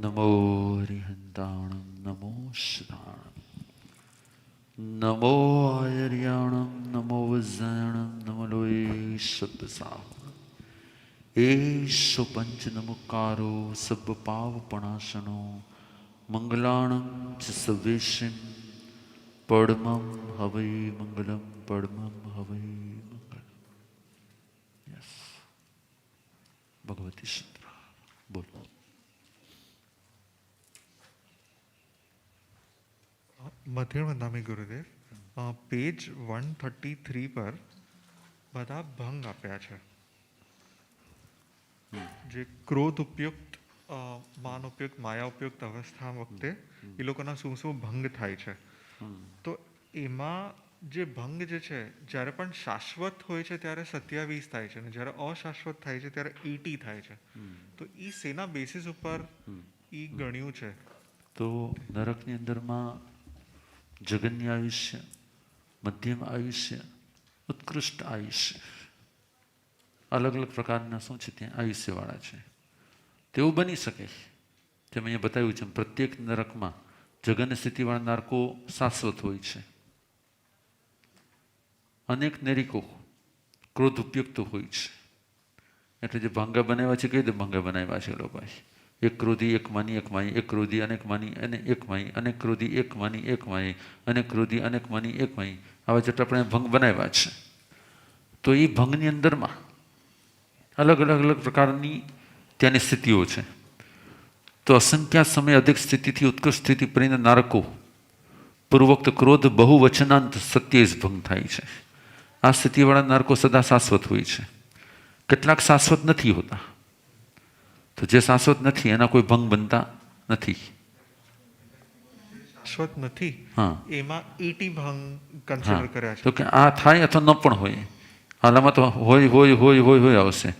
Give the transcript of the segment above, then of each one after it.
નમો હરિહંતાણમ નમો શ્રાણમ નમો આયર્યાણમ નમો વજ્રાયણમ નમો લોય શબ્દસાહ એશો પંચ નમુકારો સબ પાવપણાશનો મંગલાણમ ચ સવેશિમ પડમમ હવૈ મંગલમ પડમમ હવૈ મંગલમ. યસ ભગવતી સૂત્ર બોલો. મધ્યણ વંદામી ગુરુદેવ, પેજ 133 પર બધા ભંગ આપ્યા છે. જે ક્રોધ ઉપયુક્ત, માન ઉપયુક્ત, માયા ઉપયુક્ત અવસ્થા વખતે એ લોકોના શું શું ભંગ થાય છે. તો એમાં જે ભંગ જે છે, જ્યારે પણ શાશ્વત હોય છે ત્યારે 27 થાય છે, અને જ્યારે અશાશ્વત થાય છે ત્યારે 80 થાય છે. તો એ શેના બેસિસ ઉપર એ ગણ્યું છે? તો નરકની અંદરમાં જગન્ય આયુષ્ય, મધ્યમ આયુષ્ય, ઉત્કૃષ્ટ આયુષ્ય, અલગ અલગ પ્રકારના શું છે ત્યાં આયુષ્યવાળા છે. તેવું બની શકે જેમ અહીંયા બતાવ્યું છે, પ્રત્યેક નરકમાં જગન્ય સ્થિતિવાળા નરકો શાશ્વત હોય છે. અનેક નરિકો ક્રોધ ઉપયુક્ત હોય છે. એટલે જે ભાંગા બનાવ્યા છે, કઈ રીતે ભાંગા બનાવ્યા છે લોકોએ? એક ક્રોધી એક માની એક માઈ, એક ક્રોધી અનેક માની અને એક માઈ, અનેક ક્રોધી એક માની એક માઈ, અનેક ક્રોધી અનેક માની એક માઈ, આવા જેટલા આપણે ભંગ બનાવ્યા છે. તો એ ભંગની અંદરમાં અલગ અલગ અલગ પ્રકારની ત્યાંની સ્થિતિઓ છે. તો અસંખ્યા સમય અધિક સ્થિતિથી ઉત્કૃષ્ટ સ્થિતિ પરીને નારકો પૂર્વોક્ત ક્રોધ બહુવચનાંત સત્ય જ ભંગ થાય છે. આ સ્થિતિવાળા નારકો સદા શાશ્વત હોય છે. કેટલાક શાશ્વત નથી હોતા. તો જે શાશ્વત નથી એના કોઈ ભંગ બનતા નથી. શાશ્વત નથી, હા, એમાં 80 ભંગ કન્સિડર કર્યા છે. તો કે આ થાય અથવા ન પણ હોય. આલામાં તો હોય હોય હોય હોય હોય આવશે.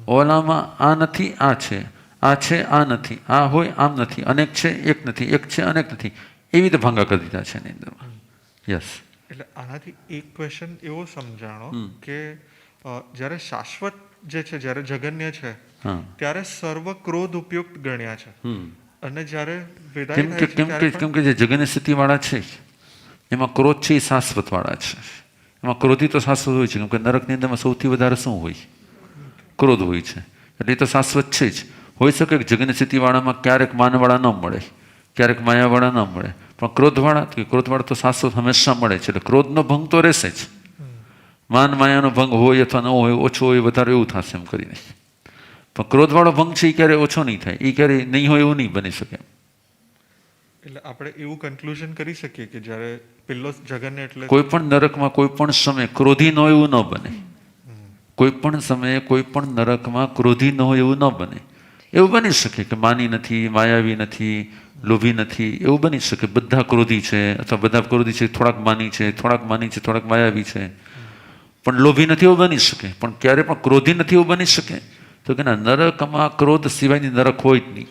ઓલામાં આ નથી, આ છે, આ છે, આ નથી, આ હોય, આમ નથી, અનેક છે, એક નથી, એક છે, અનેક નથી, એવી રીતે ભાંગા કરી દીધા છે એની અંદરમાં. યસ. એટલે આનાથી એક ક્વેશ્ચન એવો સમજાણો કે જ્યારે શાશ્વત જે છે, જ્યારે જગન્ય છે, ત્યારે સર્વ ક્રોધ ઉપયુક્ત ગણ્યા છે. અને જ્યારે વિદાય થાય છે, કેમ કે જે જગન્ય સ્થિતિવાળા છે એમાં ક્રોધ છે એ શાશ્વત વાળા છે. એમાં ક્રોધી તો શાશ્વત હોય છે, કેમ કે નરકની અંદરમાં સૌથી વધારે શું હોય? ક્રોધ હોય છે. એટલે એ તો શાશ્વત છે જ. હોઈ શકે કે જગન્ય સ્થિતિવાળામાં ક્યારેક માનવાળા ન મળે, ક્યારેક માયાવાળા ન મળે, પણ ક્રોધવાળા તો શાશ્વત હંમેશા મળે છે. એટલે ક્રોધનો ભંગ તો રહેશે જ. માન માયાનો ભંગ હોય અથવા ન હોય, ઓછો હોય વધારે એવું થશે એમ કરીને. પણ ક્રોધવાળો ભંગ છે એ ક્યારેય ઓછો નહીં થાય, એ ક્યારેય નહીં હોય એવું નહીં બની શકે. એટલે આપણે એવું કન્ક્લુઝન કરી શકીએ કે જ્યારે પેલો જગન્ય એટલે કોઈ પણ નરકમાં કોઈ પણ સમય ક્રોધી ન હોય એવું ન બને. કોઈ પણ સમયે કોઈ પણ નરકમાં ક્રોધી ન હોય એવું ન બને. એવું બની શકે કે માની નથી, માયાવી નથી, લોભી નથી, એવું બની શકે. બધા ક્રોધી છે અથવા બધા ક્રોધી છે, થોડાક માની છે, થોડાક માની છે, થોડાક માયાવી છે, પણ લોભી નથી એવું બની શકે. પણ ક્યારે પણ ક્રોધી નથી એવું બની શકે? તો કે ના, નરકમાં ક્રોધ સિવાયની નરક હોય જ નહીં.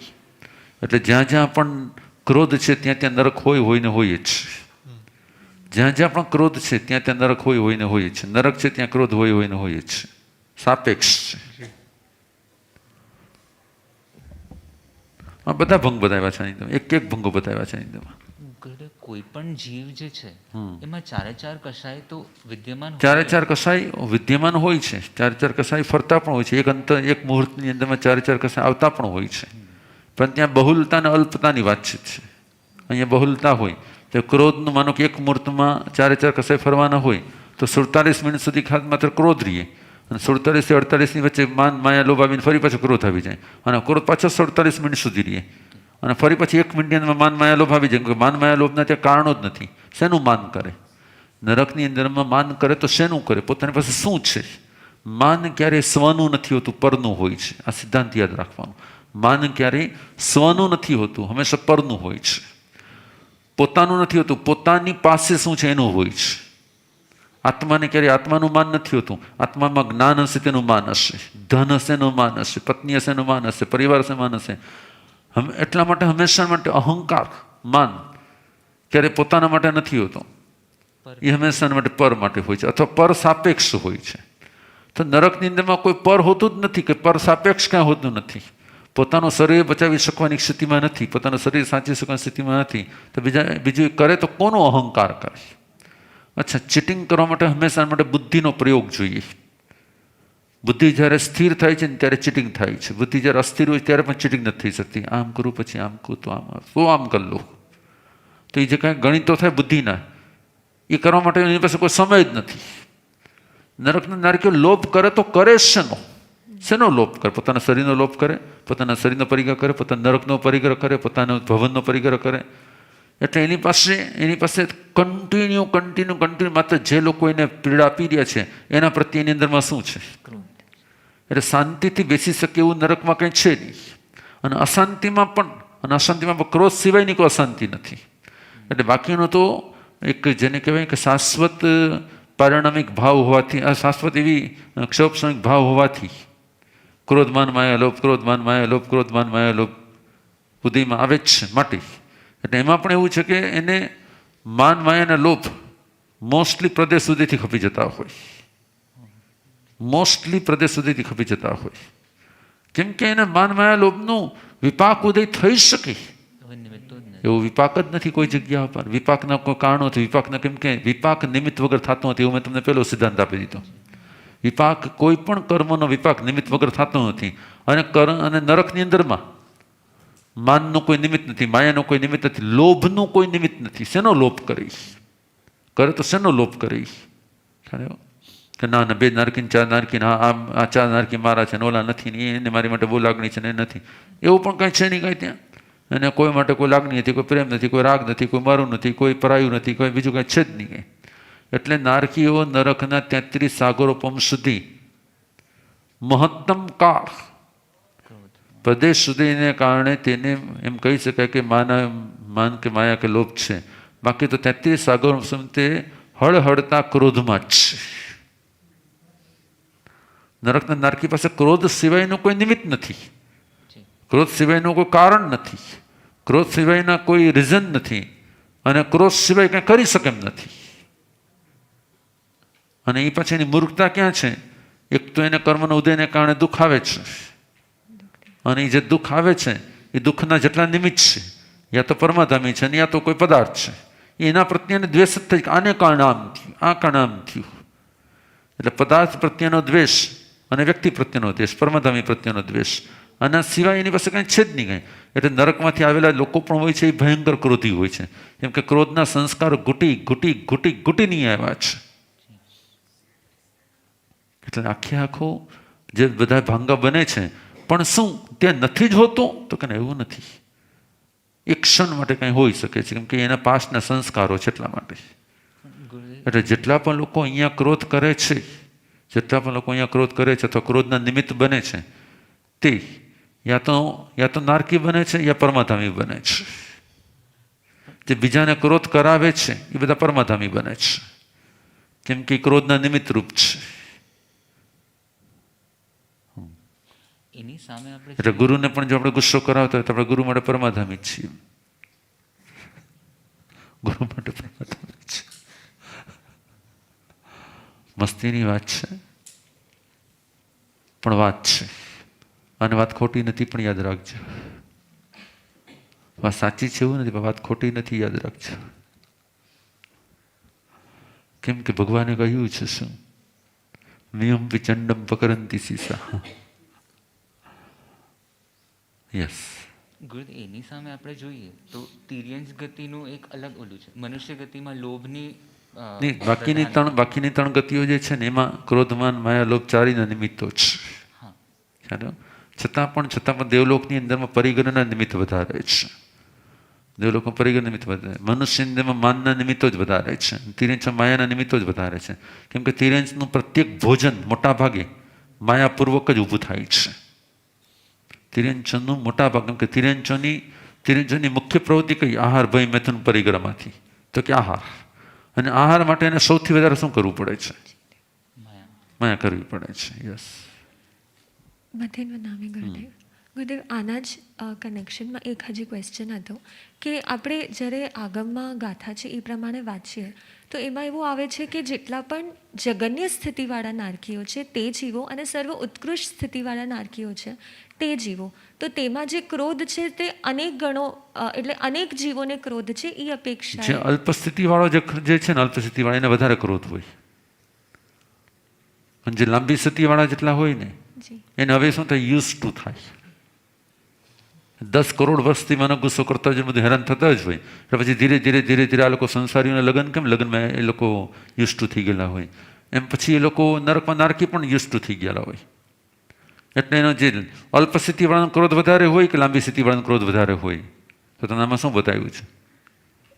એટલે જ્યાં જ્યાં પણ ક્રોધ છે ત્યાં ત્યાં નરક હોય ને હોય જ. જ્યાં જ્યાં પણ ક્રોધ છે ત્યાં ત્યાં નરક હોય ને હોય જ. નરક છે ત્યાં ક્રોધ હોય ને હોય જ. સાપેક્ષ છે. આ બધા ભંગ બતાવ્યા છે અહીં, એક એક ભંગો બતાવ્યા છે અહીં. કોઈ પણ જીવ જે છે એમાં ચારે ચાર કસાય તો વિદ્યમાન, ચારે ચાર કસાય વિદ્યમાન હોય છે. ચારે ચાર કસાય ફરતા પણ હોય છે. એક મુહૂર્તની અંદરમાં ચારે ચાર કસાય આવતા પણ હોય છે. પણ ત્યાં બહુલતા અને અલ્પતાની વાતચીત છે. અહીંયા બહુલતા હોય તો ક્રોધનું માનો કે એક મુહૂર્તમાં ચારે ચાર કસાય ફરવાના હોય તો 47 મિનિટ સુધી ખાલી માત્ર ક્રોધ રહીએ, અને 47 થી 48ની વચ્ચે માન માયા લોભ આવીને ફરી પાછો ક્રોધ આવી જાય, અને ક્રોધ પાછો 47 મિનિટ સુધી રહીએ, અને ફરી પછી 1 મિનિટની અંદર માન માયા લોભ આવી જાય. માન માયા લોભના ત્યાં કારણો જ નથી. શેનું માન કરે? નરકની અંદરમાં માન કરે તો શેનું કરે? પોતાની પાસે શું છે? માન ક્યારેય સ્વનું નથી હોતું, પરનું હોય છે. આ સિદ્ધાંત યાદ રાખવાનું. માન ક્યારેય સ્વનું નથી હોતું, હંમેશા પરનું હોય છે. પોતાનું નથી હોતું, પોતાની પાસે શું છે એનું હોય છે. આત્માને ક્યારેય આત્માનું માન નથી હોતું. આત્મામાં જ્ઞાન હશે તેનું માન હશે, ધન હશે એનું માન હશે, પત્ની હશે એનું માન હશે, પરિવાર હશે માન હશે. એટલા માટે હંમેશા માટે અહંકાર, માન ક્યારેય પોતાના માટે નથી હોતો. એ હંમેશા માટે પર માટે હોય છે, અથવા પર સાપેક્ષ હોય છે. તો નરકની અંદરમાં કોઈ પર હોતું જ નથી, કે પર સાપેક્ષ ક્યાં હોતું નથી. પોતાનું શરીર બચાવી શકવાની સ્થિતિમાં નથી, પોતાનું શરીર સાચવી શકવાની સ્થિતિમાં નથી, તો બીજું કરે તો કોનો અહંકાર કરે? અચ્છા, ચીટિંગ કરવા માટે હંમેશા માટે બુદ્ધિનો પ્રયોગ જોઈએ. બુદ્ધિ જ્યારે સ્થિર થાય છે ને ત્યારે ચીટિંગ થાય છે. બુદ્ધિ જ્યારે અસ્થિર હોય ત્યારે પણ ચીટિંગ નથી થઈ શકતી. આમ કરું પછી આમ કરું તો આમ કરી લો, તો એ જે કાંઈ ગણિતો થાય બુદ્ધિના, એ કરવા માટે એની પાસે કોઈ સમય જ નથી. નરકના નારકીઓ લોભ કરે તો કરે શેનો લોભ કરે? પોતાના શરીરનો લોભ કરે, પોતાના શરીરનો પરિગ્રહ કરે, પોતાના નરકનો પરિગ્રહ કરે, પોતાના ભવનનો પરિગ્રહ કરે. એટલે એની પાસે કન્ટિન્યુ માત્ર જે લોકો એને પીડા આપી રહ્યા છે એના પ્રત્યે એની અંદરમાં શું છે? એટલે શાંતિથી બેસી શકે એવું નરકમાં કંઈ છે નહીં. અને અશાંતિમાં પણ ક્રોધ સિવાયની કોઈ અશાંતિ નથી. એટલે બાકીનો તો એક જેને કહેવાય કે શાશ્વત પારિણામિક ભાવ હોવાથી, આ શાશ્વત એવી ક્ષોભસમિક ભાવ હોવાથી ક્રોધમાન માયા લોભ, ક્રોધમાન માયા લોભ, ક્રોધમાન માયા લોભ બુદ્ધિમાં આવે જ છે. માટે એટલે એમાં પણ એવું છે કે એને માન માયાના લોભ મોસ્ટલી પ્રદેશ સુધીથી ખપી જતા હોય. કેમ કે એને માન માયા લોભનું વિપાક ઉદય થઈ શકે એવું વિપાક જ નથી કોઈ જગ્યા પર. વિપાકના કોઈ કારણો નથી. વિપાકના કેમ કે વિપાક નિમિત્ત વગર થતો નથી, એવું મેં તમને પહેલો સિદ્ધાંત આપી દીધો. વિપાક કોઈ પણ કર્મનો વિપાક નિમિત્ત વગર થતો નથી. અને નરકની અંદરમાં માનનું કોઈ નિમિત્ત નથી, માયાનું કોઈ નિમિત્ત નથી, લોભનું કોઈ નિમિત્ત નથી. શેનો લોભ કરે તો શેનો લોભ કરે? કે ના બે નારકી, ચાર નારકી, આ ચાર નારકી મારા છે ને ઓલા નથી, એને મારી માટે બહુ લાગણી છે ને એ નથી. એવું પણ કાંઈ છે નહીં કાંઈ ત્યાં. અને કોઈ માટે કોઈ લાગણી નથી, કોઈ પ્રેમ નથી, કોઈ રાગ નથી, કોઈ મારું નથી, કોઈ પરાયું નથી, કોઈ બીજું કાંઈ છે જ નહીં કાંઈ. એટલે નારકીઓ નરકના 33 સાગરોપમ સુધી મહત્તમ કાળ પ્રદેશ સુધીને કારણે તેને એમ કહી શકાય કે માન કે માયા કે લોભ છે. બાકી તો 33 સાગરોપમ તે હળહળતા ક્રોધમાં જ છે. નરકના નારકી પાસે ક્રોધ સિવાયનું કોઈ નિમિત્ત નથી, ક્રોધ સિવાયનું કોઈ કારણ નથી, ક્રોધ સિવાયના કોઈ રીઝન નથી, અને ક્રોધ સિવાય કંઈ કરી શકે એમ નથી. અને એ પછી એની મૂર્ખતા ક્યાં છે? એક તો એને કર્મનો ઉદયને કારણે દુઃખ આવે છે, અને એ જે દુઃખ આવે છે એ દુઃખના જેટલા નિમિત્ત છે, યા તો પરમાધામી છે, યા તો કોઈ પદાર્થ છે, એના પ્રત્યેને દ્વેષ જ થઈ. આને કારણે આમ થયું, આ કારણે આમ થયું. એટલે પદાર્થ પ્રત્યેનો દ્વેષ અને વ્યક્તિ પ્રત્યેનો દ્વેષ, પરમાધામી પ્રત્યેનો દ્વેષ, આના સિવાય એની પાસે કાંઈ છે જ નહીં કાંઈ. એટલે નરકમાંથી આવેલા લોકો પણ હોય છે એ ભયંકર ક્રોધી હોય છે. કેમ કે ક્રોધના સંસ્કાર ઘૂંટીની આવ્યા છે. એટલે આખો જે બધા ભાંગા બને છે, પણ શું ત્યાં નથી જ હોતું? તો કે એવું નથી. એક ક્ષણ માટે કંઈ હોઈ શકે છે, કેમ કે એના પાસ્ટના સંસ્કારો છે એટલા માટે. એટલે જેટલા પણ લોકો અહીંયા ક્રોધ કરે છે અથવા ક્રોધના નિમિત્ત બને છે, તે યા તો નારકી બને છે યા પરમાધામી બને છે. જે બીજાને ક્રોધ કરાવે છે એ બધા પરમાધામી બને છે, કેમ કે ક્રોધના નિમિત્ત રૂપ છે. એની સામે આપણે એટલે ગુરુને પણ જો આપણે ગુસ્સો કરાવતા હોય તો આપણે ગુરુ માટે પરમાધામી જ છીએ. ગુરુ માટે પરમાધામી છે. મસ્તીની વાત છે, પણ વાત છે. અને વાત ખોટી નથી, પણ યાદ રાખજો. વાત સાચી છે એવું નથી, પણ વાત ખોટી નથી, યાદ રાખજો. કેમ કે ભગવાને કહ્યું છે શું? નિયમ વિચંડમ પકરંતી સીસા. યસ. ગુરુદેવ, એની સામે આપણે જોઈએ તો તિર્યંશ ગતિનું એક અલગ ઓલું છે. મનુષ્ય ગતિમાં લોભની બાકીની ત્રણ ગતિઓ જે છે ને એમાં ક્રોધમાન માયા લોભ ચારીના નિમિત્તો છે. છતાં પણ દેવલોકની અંદરમાં પરિગ્રહના નિમિત્ત વધારે છે. દેવલોકમાં પરિગ્રહ નિમિત્ત વધારે, મનુષ્યની અંદરમાં માનના નિમિત્તો જ વધારે છે. તિર્યંશમાં માયાના નિમિત્તો જ વધારે છે. કેમ કે તિર્યંશનું પ્રત્યેક ભોજન મોટા ભાગે માયાપૂર્વક જ ઊભું થાય છે. તિર્યંશનું મોટા ભાગ, કેમ કે તિર્યંશની મુખ્ય પ્રવૃત્તિ કઈ? આહાર, ભય, મેથુન, પરિગ્રહમાંથી. તો કે આહાર. અને આહાર માટે એને સૌથી વધારે શું કરવું પડે છે? માયા કરવી પડે છે. યસ. ગુરુદેવ, આના જ કનેક્શનમાં એક હજી ક્વેશ્ચન હતો કે આપણે જ્યારે આગમમાં ગાથા છે એ પ્રમાણે વાંચીએ તો એમાં એવું આવે છે કે જેટલા પણ જગન્ય સ્થિતિવાળા નારકીઓ છે તે જીવો અને સર્વ ઉત્કૃષ્ટ સ્થિતિવાળા નારકીઓ છે તે જીવો. તો તેમાં જે ક્રોધ છે તે અનેક ગણો એટલે અનેક જીવોને ક્રોધ છે એ જે અપેક્ષા અલ્પસ્થિતિવાળો જે છે ને અલ્પસ્થિતિવાળા એને વધારે ક્રોધ હોય, અને જે લાંબી સ્થિતિવાળા જેટલા હોય ને જી એને હવે શું થાય, યુઝ ટુ થાય. 10 કરોડ વર્ષથી મને ગુસ્સો કરતા જ બધું હેરાન થતા જ હોય, એટલે પછી ધીરે ધીરે ધીરે ધીરે આ લોકો સંસારીઓના લગ્ન કેમ લગ્નમાં એ લોકો યુઝ ટુ થઈ ગયેલા હોય, એમ પછી એ લોકો નરકમાં નારકી પણ યુઝ ટુ થઈ ગયેલા હોય. એટલે એનો જે અલ્પ સ્થિતિવાળાનો ક્રોધ વધારે હોય કે લાંબી સ્થિતિવાળાનો ક્રોધ વધારે હોય, તો તમે આમાં શું બતાવ્યું છે?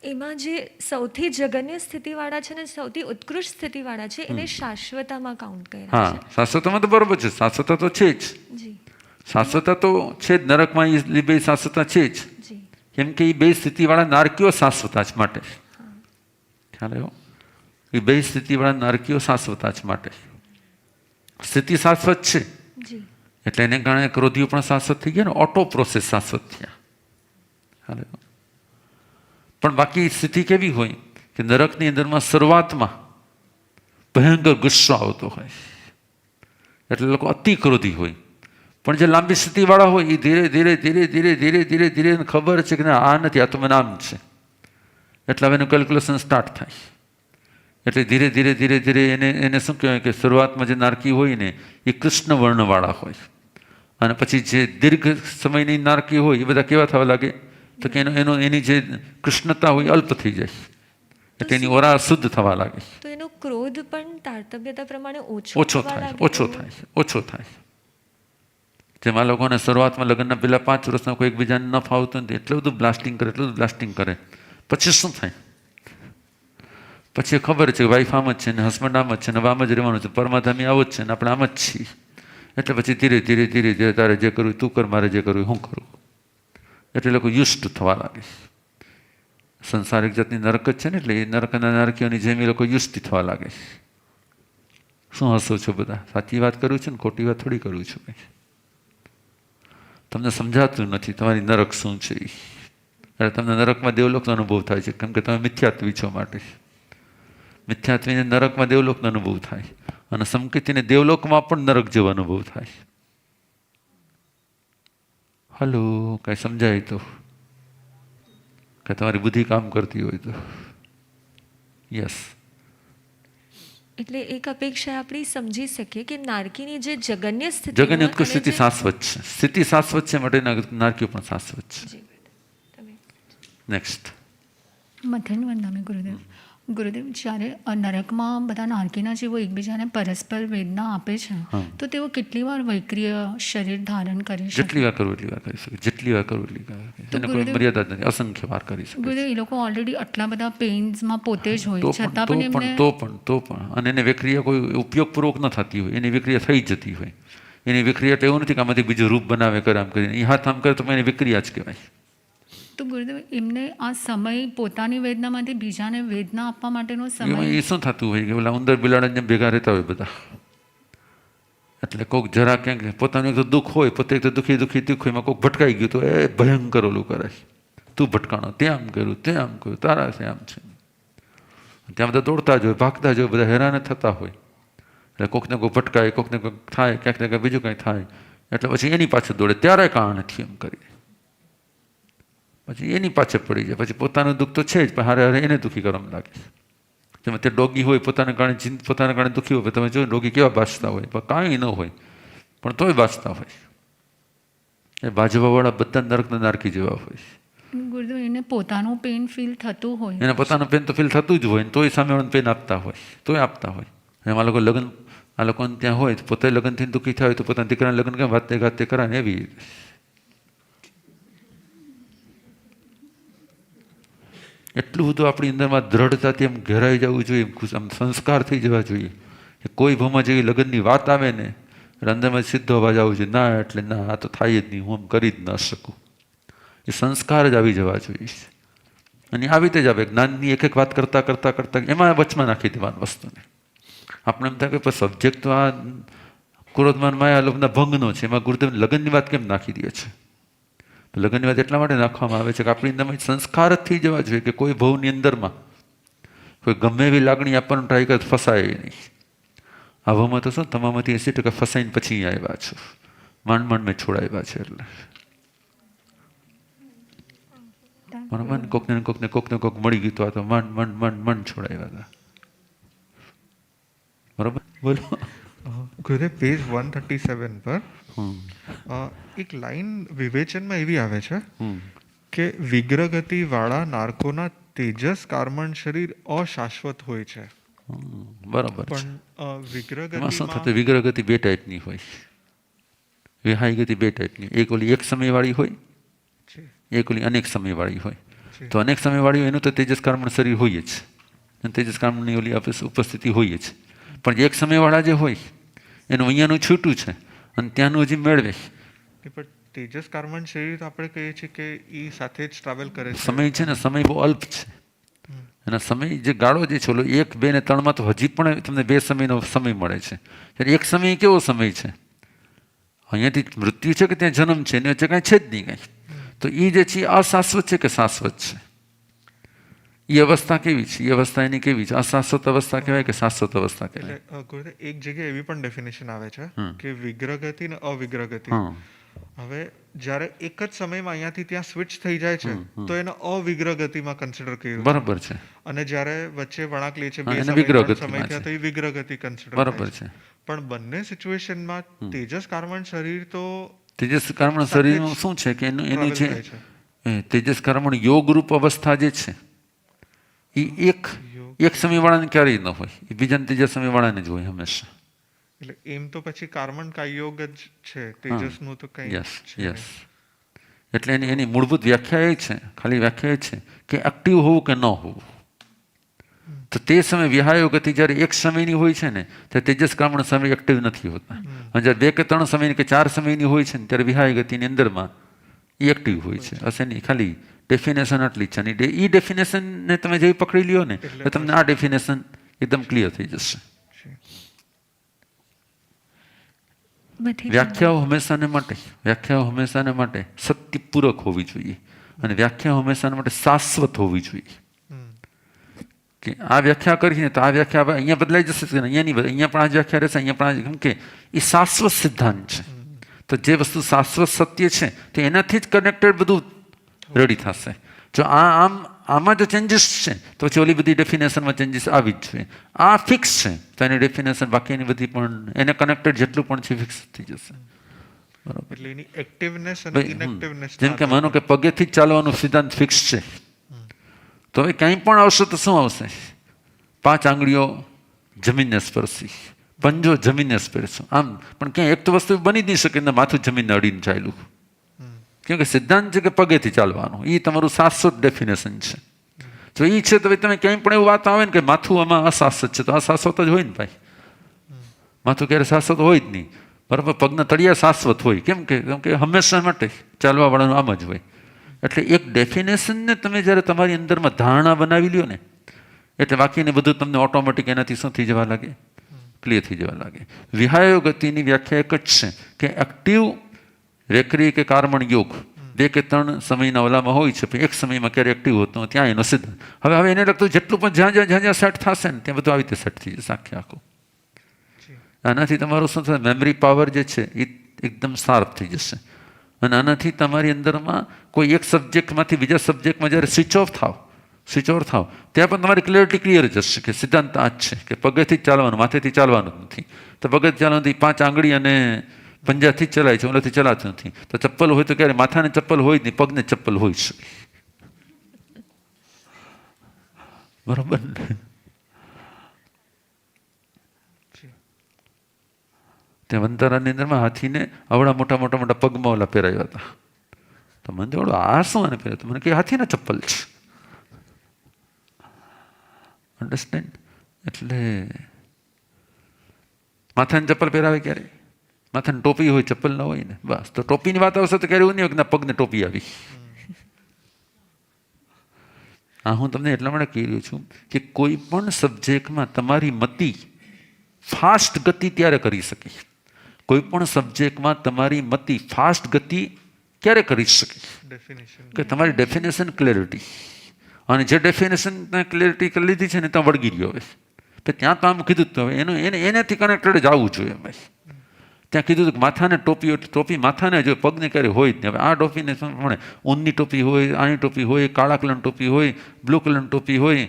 એમાં જે સૌથી જગન્ય સ્થિતિવાળા છે ને સૌથી ઉત્કૃષ્ટ સ્થિતિવાળા છે એને શાશ્વતામાં કાઉન્ટ કર્યા હા, શાશ્વતમાં તો બરોબર છે, શાશ્વતા તો છે જ, છે જી શાશ્વતા તો છે જ, નરકમાં એ બે શાશ્વતા છે જ, જી કેમ કે એ બે સ્થિતિવાળા નારકીઓ શાશ્વતા જ માટે. ખ્યાલ આવ્યો? એ બે સ્થિતિવાળા નારકીઓ શાશ્વતા જ માટે. સ્થિતિ શાશ્વત છે જી એટલે એને કારણે ક્રોધીઓ પણ શાશ્વત થઈ ગયા ને, ઓટો પ્રોસેસ શાશ્વત થયા. ખ્યાલ આવ્યો? પણ બાકી સ્થિતિ કેવી હોય કે નરકની અંદરમાં શરૂઆતમાં ભયંકર ગુસ્સો આવતો હોય, એટલે લોકો અતિ ક્રોધી હોય. પણ જે લાંબી સ્થિતિવાળા હોય એ ધીરે ધીરે ધીરે ધીરે ધીરે ધીરે ધીરે એને ખબર છે કે ના આ નથી, આ તો મને આમ છે, એટલે હવે એનું કેલ્ક્યુલેશન સ્ટાર્ટ થાય. એટલે ધીરે ધીરે ધીરે ધીરે એને શું કહેવાય કે શરૂઆતમાં જે નારકી હોય ને એ કૃષ્ણ વર્ણવાળા હોય, અને પછી જે દીર્ઘ સમયની નારકી હોય એ બધા કેવા થવા લાગે તો કે એની જે કૃષ્ણતા હોય અલ્પ થઈ જાય, એટલે એની ઓરા શુદ્ધ થવા લાગે, તો એનો ક્રોધ પણ તારતમ્યતા પ્રમાણે ઓછો થાય, ઓછો થાય, ઓછો થાય. જેમાં લોકોને શરૂઆતમાં લગ્નના પહેલા 5 વર્ષના કોઈ એકબીજાને ન ફાવતું નથી, એટલું બધું બ્લાસ્ટિંગ કરે, એટલું બધું બ્લાસ્ટિંગ કરે, પછી શું થાય? પછી ખબર છે કે વાઈફ આમ જ છે ને હસબન્ડ આમ જ છે ને હવે આમ જ રહેવાનું છે, પરમાધામી આવો જ છે ને આપણે આમ જ છીએ. એટલે પછી ધીરે ધીરે ધીરે ધીરે તારે જે કરવું તું કર, મારે જે કરવું હું કરું, એટલે લોકો યુસ્ટ થવા લાગે. સંસારિક જાતની નરક જ છે ને, એટલે એ નરકના નારકીઓની જેમ એ લોકો યુસ્ટ થવા લાગે. શું હસો છો બધા? સાચી વાત કરું છું ને ખોટી વાત થોડી કરું છું? તમને સમજાતું નથી તમારી નરક શું છે. એટલે તમને નરકમાં દેવલોકનો અનુભવ થાય છે, કેમ કે તમે મિથ્યાત્વી છો માટે. મિથ્યાત્વીને નરકમાં દેવલોકનો અનુભવ થાય, અને સંકેતીને દેવલોકમાં પણ નરક જેવો અનુભવ થાય. હલો, કઈ સમજાય તો? કે તમારી બુદ્ધિ કામ કરતી હોય તો? યસ. એટલે એક અપેક્ષા આપણી સમજી શકીએ કે નારકીની જે જગન્ય સ્થિતિ જગન્ય ઉત્કૃષ્ટ સ્થિતિ શાશ્વત છે, સ્થિતિ શાશ્વત છે માટે નારકીઓ પણ શાશ્વત છે. નેક્સ્ટ. મથન વંદામી ગુરુદેવ. ગુરુદેવ, જ્યારે નરકમાં બધા નારકીના જીવો એકબીજાને પરસ્પર વેદના આપે છે તો તેઓ કેટલી વાર વૈક્રિય શરીર ધારણ કરી શકે? જેટલી વાર કરવું એટલી વાર કરી શકે, જેટલી વાર કરવું એટલી વાર કરી શકે, એને કોઈ મર્યાદા જ નથી, અસંખ્ય વાર કરી શકે. ગુરુદેવ, એ લોકો ઓલરેડી આટલા બધા પેઇન્સમાં પોતે જ હોય છતાં પણ એમને તો પણ અને એને વિક્રિયા કોઈ ઉપયોગપૂર્વક ન થતી હોય, એની વિક્રિયા થઈ જતી હોય. એની વિક્રિયા એટલે એવું નથી કે આમાંથી બીજું રૂપ બનાવે કરે, આમ કરીને એ હાથ આમ કરે તો એની વિક્રિયા જ કહેવાય. તો ગુરુદેવ, એમને આ સમય પોતાની વેદનામાંથી બીજાને વેદના આપવા માટેનો સમય એ શું થતું હોય કે ઓલા ઉંદર બિલાડા ભેગા રહેતા હોય બધા, એટલે કોઈક જરા ક્યાંક પોતાનું એક તો દુઃખ હોય, પોતે એક તો દુઃખી દુઃખ હોય, એમાં કોઈક ભટકાઈ ગયું તો એ ભયંકર ઓલું કરે, તું ભટકાણો, તે આમ કર્યું, તે આમ કર્યું, તારા છે આમ છે. ત્યાં બધા દોડતા જ હોય, ભાગતા જ હોય, બધા હેરાન થતા હોય, એટલે કોઈકને કોઈ ભટકાય, કોઈકને કોઈક થાય, ક્યાંક ને ક્યાંક બીજું કંઈ થાય, એટલે પછી એની પાછળ દોડે, ત્યારે કારણ નથી એમ કરી, પછી એની પાછળ પડી જાય, પછી પોતાનું દુઃખ તો છે જ પણ હારે હારે એને દુઃખી કરવામાં લાગે. જેમાં તે ડોગી હોય પોતાના કારણે દુઃખી હોય, તમે જોયું ડોગી કેવા બાજતા હોય, પણ કાંઈ ન હોય પણ તોય બાજતા હોય. એ બાજવાવાળા બધા નરકના નારકી જેવા હોય. ગુરુદેવ, એને પોતાનું પેઇન ફીલ થતું હોય, એને પોતાનું પેન તો ફીલ થતું જ હોય, તોય સામેવાળાને પેન આપતા હોય, તોય આપતા હોય. એમાં લોકો લગ્ન આ લોકોને ત્યાં હોય તો પોતે લગ્નથી દુઃખી થાય તો પોતાના દીકરાના લગ્ન કેમ વાતે ગાતે કરાય ને એવી. એટલું બધું આપણી અંદરમાં દ્રઢતાથી એમ ઘેરાઈ જવું જોઈએ, આમ સંસ્કાર થઈ જવા જોઈએ કે કોઈ ભાવમાં જેવી લગ્નની વાત આવે ને એટલે અંદરમાં સીધો અવાજ આવવો જોઈએ, ના એટલે ના, આ તો થાય જ નહીં, હું આમ કરી જ ન શકું. એ સંસ્કાર જ આવી જવા જોઈએ. અને આવી રીતે જ આવે, જ્ઞાનની એક એક વાત કરતાં કરતાં કરતાં એમાં વચમાં નાખી દેવાની વસ્તુને. આપણે એમ થાય કે સબ્જેક્ટ તો આ ક્રોધમાન માયા લોભના ભંગનો છે, એમાં ગુરુદેવ લગ્નની વાત કેમ નાખી દે છે? લગ્નની વાત એટલા માટે નાખવામાં આવે છે કે આપણી અંદરમાં સંસ્કાર જ થઈ જવા જોઈએ કે કોઈ ભવની અંદરમાં કોઈ ગમે એવી લાગણી આપવાનું ટ્રાય કરે ફસાય નહીં. આ ભવમાં તો શું તમામાંથી 80% ફસાઈને પછી આવ્યા છો, માંડ માંડ મેં છોડાવ્યા છે. એટલે બરાબર ને? કોકને કોક મળી ગયું તો આ તો મન છોડાવ્યા હતા. બરાબર, બોલો. ગુરુદેવ પેજ 137 પર એક લાઈન વિવેચનમાં એવી આવે છે કે વિગ્રહગતિ વાળા નારકોના તેજસ કાર્મણ શરીર અશાશ્વત હોય છે. બરાબર છે. પણ એમાં શું વિગ્રહગતિમાં થતું? વિગ્રહ ગતિ બે ટાઈપની હોય, વિહાય ગતિ બે ટાઈપની. એક ઓલી એક સમયવાળી હોય, છે. એક ઓલી અનેક સમયવાળી હોય. છે. તો અનેક સમયવાળી હોય એનું તો તેજસ કાર્મણ શરીર હોય જ, અને તેજસ કાર્મણની ઓલી ઉપસ્થિતિ હોય જ. પણ જે એક સમયવાળા જે હોય એનું અહીંયાનું છૂટું છે અને ત્યાંનું હજી મેળવે. પણ તેજસ કાર્મણ શરીર તો આપણે કહીએ છીએ કે એ સાથે જ ટ્રાવેલ કરે છે. સમય છે ને, સમય બહુ અલ્પ છે. અને સમય જે ગાળો જે છે, 1, 2 ને 3 માં તો હજી પણ તમને 2 સમયનો સમય મળે છે. ત્યારે એક સમય કેવો સમય છે? અહીંયાથી મૃત્યુ છે કે ત્યાં જન્મ છે, એની વચ્ચે કાંઈ છે જ નહીં કાંઈ. તો એ જે છે અશાશ્વત છે કે શાશ્વત છે? એ અવસ્થા કેવી છે? એ અવસ્થા એની કેવી છે? અશાશ્વત અવસ્થા કહેવાય કે શાશ્વત અવસ્થા કહેવાય? એટલે ગુરુદેવ એક જગ્યાએ એવી પણ ડેફિનેશન આવે છે કે વિગ્રહગતિ ને અવિગ્રહગતિ. હવે જ્યારે એક જ સમયમાં અહીંયાથી ત્યાં સ્વિચ થઈ જાય છે તો એને અવિગ્રહગતિમાં કન્સિડર કર્યું. બરાબર છે. અને જ્યારે વચ્ચે વળાંક લે છે બે એને સમય વિગ્રહગતિમાં સમય થયા છે. તો એ વિગ્રહગતિ કન્સિડર બરાબર છે. પણ બંને સિચ્યુએશનમાં તેજસ કાર્મણ શરીર તો તેજસ કર્મણ શરીરનું શું છે કે એનું travel જે થાય છે. તેજસ કર્મણ યોગ રૂપ અવસ્થા જે છે એ એક સમયવાળાને ક્યારેય ન હોય, એ બીજાને તેજસ સમયવાળાને જ હોય હંમેશા. એટલે એમ તો પછી કાર્મણ કાયોગ જ છે, તેજસનું તો કંઈ યસ છે યસ. એટલે એની મૂળભૂત વ્યાખ્યા એ છે, ખાલી વ્યાખ્યા એ છે કે એક્ટિવ હોવું કે ન હોવું. તો તે સમય વિહાયો ગતિ જ્યારે એક સમયની હોય છે ને ત્યારે તેજસ કર્મણ સમય એક્ટિવ નથી હોતા. અને જ્યારે 2 કે 3 સમયની કે 4 સમયની હોય છે ને ત્યારે વિહાય ગતિની અંદરમાં એ એક્ટિવ હોય છે. હશે નહીં, ખાલી ડેફિનેશન આટલી જ છે. અને એ ડેફિનેશનને તમે જેવી પકડી લ્યો ને એટલે તમને આ ડેફિનેશન એકદમ ક્લિયર થઈ જશે. વ્યાખ્યાઓ હંમેશાને માટે સત્યપૂરક હોવી જોઈએ અને વ્યાખ્યા હંમેશાને માટે શાશ્વત હોવી જોઈએ. કે આ વ્યાખ્યા કરીને તો આ વ્યાખ્યા અહીંયા બદલાઈ જશે, અહીંયા પણ આ વ્યાખ્યા રહેશે, અહીંયા પણ કેમ કે એ શાશ્વત સિદ્ધાંત છે. તો જે વસ્તુ શાશ્વત સત્ય છે તો એનાથી જ કનેક્ટેડ બધું રેડી થશે. જો આમાં જો ચેન્જીસ છે તો પછી ઓલી બધી ડેફિનેશનમાં ચેન્જીસ આવી જ જોઈએ. આ ફિક્સ છે તો એની ડેફિનેશન બાકીની બધી પણ એને કનેક્ટેડ જેટલું પણ છે ફિક્સ થઈ જશે. બરાબર. એટલે એની એક્ટિવનેસ અને ઇનએક્ટિવનેસ, જેમ કે માનો કે પગેથી જ ચાલવાનું સિદ્ધાંત ફિક્સ છે, તો હવે કંઈ પણ આવશે તો શું આવશે? 5 આંગળીઓ જમીનને સ્પર્શી, પંજો જમીનને સ્પર્શો. આમ પણ ક્યાંય એક તો વસ્તુ બની નહીં શકે ને માથું જમીનને અડીને ચાલ્યું. કેમ કે સિદ્ધાંત છે કે પગેથી ચાલવાનું, એ તમારું શાશ્વત ડેફિનેશન છે. જો એ છે તો તમે ક્યાંય પણ એવું વાત આવે ને કે માથું આમાં અશાશ્વત છે, તો અશાશ્વત જ હોય ને ભાઈ. માથું ક્યારે શાશ્વત હોય જ નહીં. બરાબર. પગના તળિયા શાશ્વત હોય. કેમ કે હંમેશા માટે ચાલવાવાળાનું આમ જ હોય. એટલે એક ડેફિનેશનને તમે જ્યારે તમારી અંદરમાં ધારણા બનાવી લ્યો ને એટલે બાકીને બધું તમને ઓટોમેટિક એનાથી શું થઈ જવા લાગે? ક્લિયર થઈ જવા લાગે. વિહાયો ગતિની વ્યાખ્યા એક જ છે કે એક્ટિવ રેકરી કે કાર્મણ યોગ 2 કે 3 સમયના ઓલામાં હોય છે, પણ એક સમયમાં ક્યારે એક્ટિવ હોતો ત્યાં એનો સિદ્ધાંત. હવે એને લગતું જેટલું પણ જ્યાં સેટ થશે ને ત્યાં બધું આવી રીતે સેટ થઈ જશે આખે આખું. આનાથી તમારું શું થશે? મેમરી પાવર જે છે એ એકદમ શાર્પ થઈ જશે. અને આનાથી તમારી અંદરમાં કોઈ એક સબ્જેક્ટમાંથી બીજા સબ્જેક્ટમાં જ્યારે સ્વિચ ઓફ થાવ ત્યાં પણ તમારી ક્લિયરિટી ક્લિયર જ હશે કે સિદ્ધાંત આ જ છે કે પગેથી જ ચાલવાનું, માથેથી ચાલવાનું જ નથી. તો પગેથી ચાલવાથી 5 આંગળી અને પંજાથી જ ચલાય છે, ઓલાથી ચલાતું નથી. તો ચપ્પલ હોય તો ક્યારે માથાને ચપ્પલ હોય જ નહીં, પગને ચપ્પલ હોય શકે. બરોબર ને? ત્યાં વંતારાની અંદરમાં હાથીને આવડા મોટા પગમાં ઓલા પહેરાવ્યા હતા. તો મને જોડો આ શું આને પહેર્યો? મને કે હાથીના ચપ્પલ છે. અન્ડરસ્ટેન્ડ? એટલે માથાને ચપ્પલ પહેરાવે ક્યારે? માથાની ટોપી હોય, ચપ્પલ ન હોય ને, બસ. તો ટોપીની વાત આવશે તો ક્યારે એવું નહીં હોય કે ના પગને ટોપી આવી. આ હું તમને એટલા માટે કહી રહ્યો છું કે કોઈ પણ સબ્જેક્ટમાં તમારી મતિ ફાસ્ટ ગતિ ત્યારે કરી શકે. કોઈ પણ સબ્જેક્ટમાં તમારી મતિ ફાસ્ટ ગતિ ક્યારે કરી શકે? કે તમારી ડેફિનેશન ક્લેરિટી. અને જે ડેફિનેશન ક્લેરિટી કરી લીધી છે ને ત્યાં વળગી ગયો. હવે ત્યાં તો આમ કીધું તો હવે એનાથી કનેક્ટેડ જ આવવું જોઈએ ભાઈ. ત્યાં કીધું હતું કે માથાને ટોપી માથાને જો પગને ક્યારે હોય જ નહીં. હવે આ ટોપીને પ્રમાણે ઊનની ટોપી હોય, આની ટોપી હોય, કાળા કલરની ટોપી હોય, બ્લુ કલરની ટોપી હોય,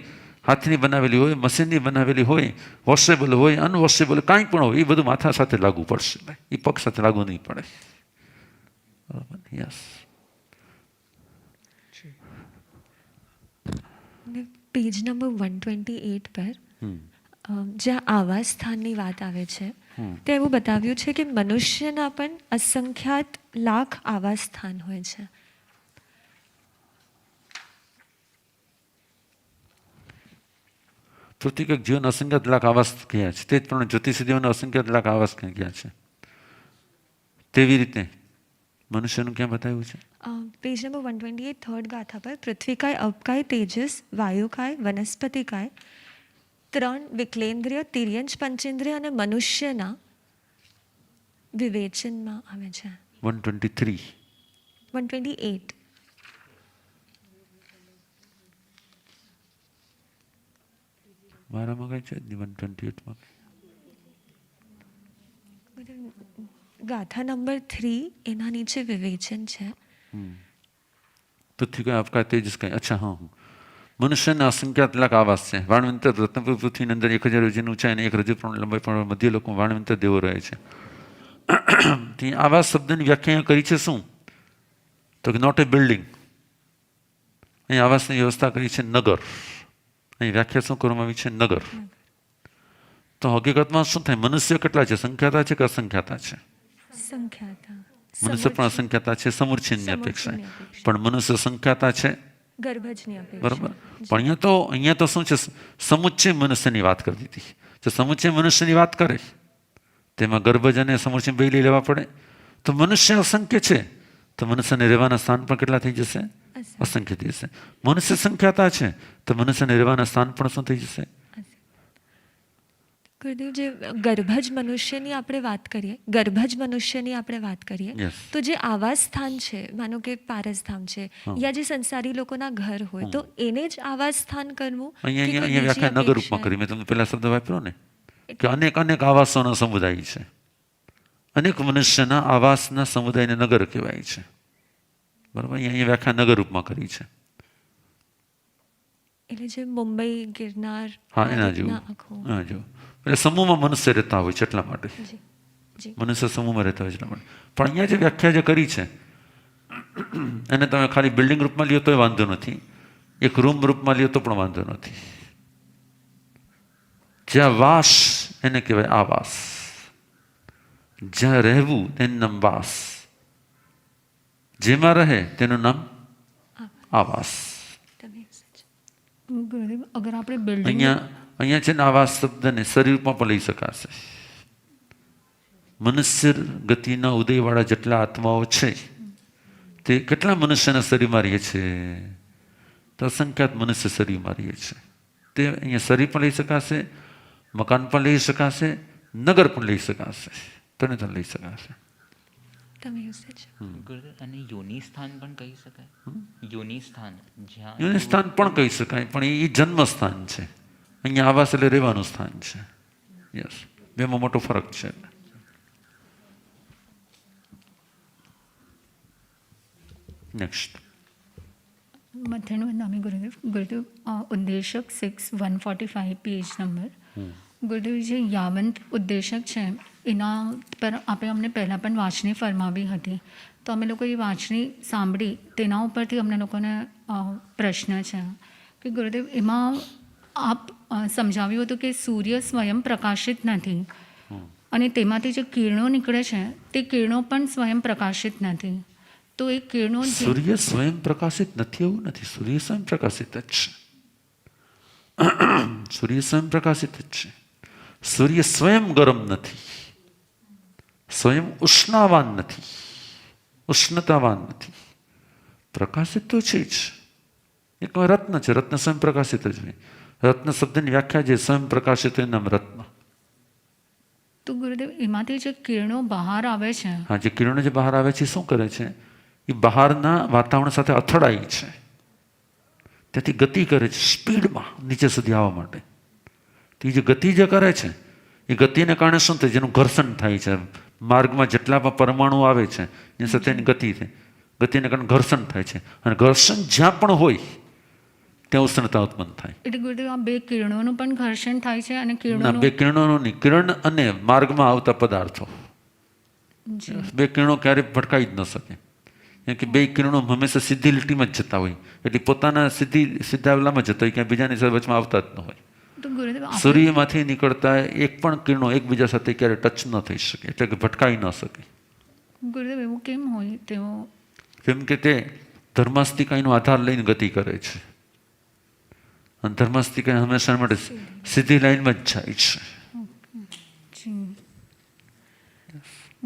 હાથની બનાવેલી હોય, મશીનની બનાવેલી હોય, વોશેબલ હોય, અનવોશેબલ કાંઈ પણ હોય, એ બધું માથા સાથે લાગુ પડશે, એ પગ સાથે લાગુ નહીં પડે. બરાબર. યસ. પેજ નંબર 128 પર જ્યાં આવાસ સ્થાનની વાત આવે છે તે એવું બતાવ્યું છે કે મનુષ્યના પણ અસંખ્યાત લાખ આવાસ સ્થાન હોય છે. પૃથ્વી એક જીવન અસંખ્યાત લાખ આવાસ ગયા છે, તે જ પ્રમાણે જ્યોતિષી જીવન અસંખ્યાત લાખ આવાસ ગયા છે. તેવી રીતે મનુષ્યનું ક્યાં બતાવ્યું છે? પેજ નંબર 128 થર્ડ ગાથા પર પૃથ્વીકાય, અપકાય, તેજસ, વાયુકાય, વનસ્પતિકાય, 3 વિકલેન્દ્રિય, તિર્યંશ, પંચેન્દ્રિય અને મનુષ્યના વિવેચનમાં આવે છે. 128. મારામાં કઈ છે 128માં ગાથા નંબર 3 એના નીચે વિવેચન છે. પૃથ્વી કઈ આપકા તેજસ કઈ. અચ્છા, હા. મનુષ્યના અસંખ્યાત લાખ આવાસ છે. વાણવંતર રત્નપુર પૃથ્વીની અંદર 1000 યોજન ઊંચાઈ અને 1 રજુ પ્રમાણ લંબાઈ પણ મધ્ય લોકો વાણવંતર દેવો રહે છે. આવાસ શબ્દની વ્યાખ્યા કરી છે શું? તો કે નોટ એ બિલ્ડિંગ. અહીં આવાસની વ્યવસ્થા કરી છે નગર. અહીં વ્યાખ્યા શું કરવામાં આવી છે? નગર. તો હકીકતમાં શું થાય? મનુષ્ય કેટલા છે? સંખ્યાતા છે કે અસંખ્યાતા છે? સંખ્યાતા. મનુષ્ય પણ અસંખ્યાતા છે સમુચ્છિન્નની અપેક્ષા, પણ મનુષ્ય સંખ્યાતા છે ગર્ભજની અપેક્ષા. બરાબર. પણ અહીંયા તો શું છે? સમુચ્ચય મનુષ્યની વાત કરી હતી. જો સમુચ્ચય મનુષ્યની વાત કરે તેમાં ગર્ભજ અને સમુચ્ચય બે લઈ લેવા પડે. તો મનુષ્ય અસંખ્ય છે તો મનુષ્યને રહેવાના સ્થાન પણ કેટલા થઈ જશે? અસંખ્ય થઈ જશે. મનુષ્ય સંખ્યાતા છે તો મનુષ્યને રહેવાના સ્થાન પણ શું થઈ જશે? ગુરુદેવ, જે ગર્ભજ મનુષ્યની આપણે વાત કરીએ Yes. તો જે આવાસ સ્થાન છે, માનો કે પારસધામ છે યા જે સંસારી લોકોના ઘર હોય તો એને જ આવાસ સ્થાન કરવું કે કોઈ અહીંયા બીજી વ્યાખ્યા નગર રૂપમાં અપેક્ષા? કરી. મેં તમને પહેલા શબ્દ વાપર્યો ને કે અનેક આવાસોનો સમુદાય છે. અનેક મનુષ્યના આવાસના સમુદાયને નગર કહેવાય છે. બરાબર. અહીંયા વ્યાખ્યા નગર રૂપમાં કરી છે. એટલે જે મુંબઈ, ગિરનાર, હા, એના જેવું. હા, જો એટલે સમૂહમાં મનુષ્ય રહેતા હોય છે એટલા માટે. મનુષ્ય સમૂહમાં રહેતા હોય છે એટલા માટે. પણ અહીંયા જે વ્યાખ્યા જે કરી છે એને તમે ખાલી બિલ્ડિંગ રૂપમાં લ્યો તોય વાંધો નથી, એક રૂમ રૂપમાં લ્યો તો પણ વાંધો નથી. જ્યાં વાસ એને કહેવાય આવાસ, જ્યાં રહેવું તેનું નામ વાસ, જેમાં રહે તેનું નામ આવાસ. ગુરુદેવ, અગર આપણે બિલ્ડિંગ અહીંયા છે ને આવાસ શબ્દને શરીરમાં પણ લઈ શકાશે. મનુષ્ય ગતિના ઉદયવાળા જેટલા આત્માઓ છે તે કેટલા મનુષ્યના શરીરમાં રહે છે? તો અસંખ્યાત મનુષ્ય શરીરમાં રહે છે. તે અહીંયા શરીર પણ લઈ શકાશે, મકાન પણ લઈ શકાશે, નગર પણ લઈ શકાશે, તને તો લઈ શકાશે. ગુરુદેવ, અને યોનિ સ્થાન પણ કહી શકાય? યોનિ સ્થાન, જ્યાં યોનિ સ્થાન પણ કહી શકાય, પણ એ જન્મ સ્થાન છે. અહીંયા આવાસ એટલે રહેવાનું સ્થાન છે. યસ, બેમાં મોટો ફરક છે. નેક્સ્ટ. મથેણ વંદામી ગુરુદેવ. ગુરુદેવ, ઉદ્દેશક 6 145 પેજ નંબર. ગુરુદેવ, જે યાવંત ઉદ્દેશક છે એના પર અમને પહેલાં પણ વાંચણી ફરમાવી હતી, તો અમે લોકો એ વાંચણી સાંભળી તેના ઉપરથી અમને લોકોને પ્રશ્ન છે કે ગુરુદેવ, એમાં આપ સમજાવ્યું હતું કે સૂર્ય સ્વયં પ્રકાશિત નથી અને તેમાંથી જે કિરણો નીકળે છે તે કિરણો પણ સ્વયં પ્રકાશિત નથી. તો એ કિરણો સૂર્ય સ્વયં પ્રકાશિત નથી એવું નથી. સૂર્ય સ્વયં પ્રકાશિત જ છે. સૂર્ય સ્વયં પ્રકાશિત જ છે. સૂર્ય સ્વયં ગરમ નથી, સ્વયં ઉષ્ણાવાન નથી, ઉષ્ણતાવાન નથી. પ્રકાશિત તો છે જ. એક રત્ન છે, રત્ન સ્વયં પ્રકાશિત જ હોય. રત્ન શબ્દની વ્યાખ્યા જે સ્વયં પ્રકાશિત હોય નામ રત્ન. તો ગુરુદેવ, એમાંથી જે કિરણો બહાર આવે છે, હા, જે કિરણો જે બહાર આવે છે શું કરે છે? એ બહારના વાતાવરણ સાથે અથડાય છે, તેથી ગતિ કરે છે સ્પીડમાં નીચે સુધી આવવા માટે. તો એ જે ગતિ જે કરે છે એ ગતિને કારણે શું થાય? જેનું ઘર્ષણ થાય છે, માર્ગમાં જેટલા પણ પરમાણુ આવે છે એની સાથે એની ગતિ છે, ગતિને કારણે ઘર્ષણ થાય છે, અને ઘર્ષણ જ્યાં પણ હોય ત્યાં ઉષ્ણતા ઉત્પન્ન થાય. એટલે ગુરુદેવ આ બે કિરણોનું પણ ઘર્ષણ થાય છે અને ના, કિરણોનું બે કિરણોનું નહીં, કિરણ અને માર્ગમાં આવતા પદાર્થો, જી બે કિરણો ક્યારેય ભટકાઈ જ ન શકે. કેમ કે બે કિરણો હંમેશા સીધી લીટીમાં જ જતા હોય, એટલે પોતાના સીધા ઓલામાં જતા હોય, ક્યાંય બીજાની સાથે વચમાં આવતા જ ન હોય. તો ગુરુદેવ સૂર્યમાંથી નીકળતા એક પણ કિરણો એકબીજા સાથે ક્યારે ટચ ન થઈ શકે, એટલે કે ભટકાઈ ન શકે. ગુરુદેવ એવું કેમ હોય તેઓ? કેમ કે તે ધર્માસ્તિકાનો આધાર લઈને ગતિ કરે છે, અને ધર્માસ્તિકા હંમેશા માટે સીધી લાઈનમાં જ જાય છે. જી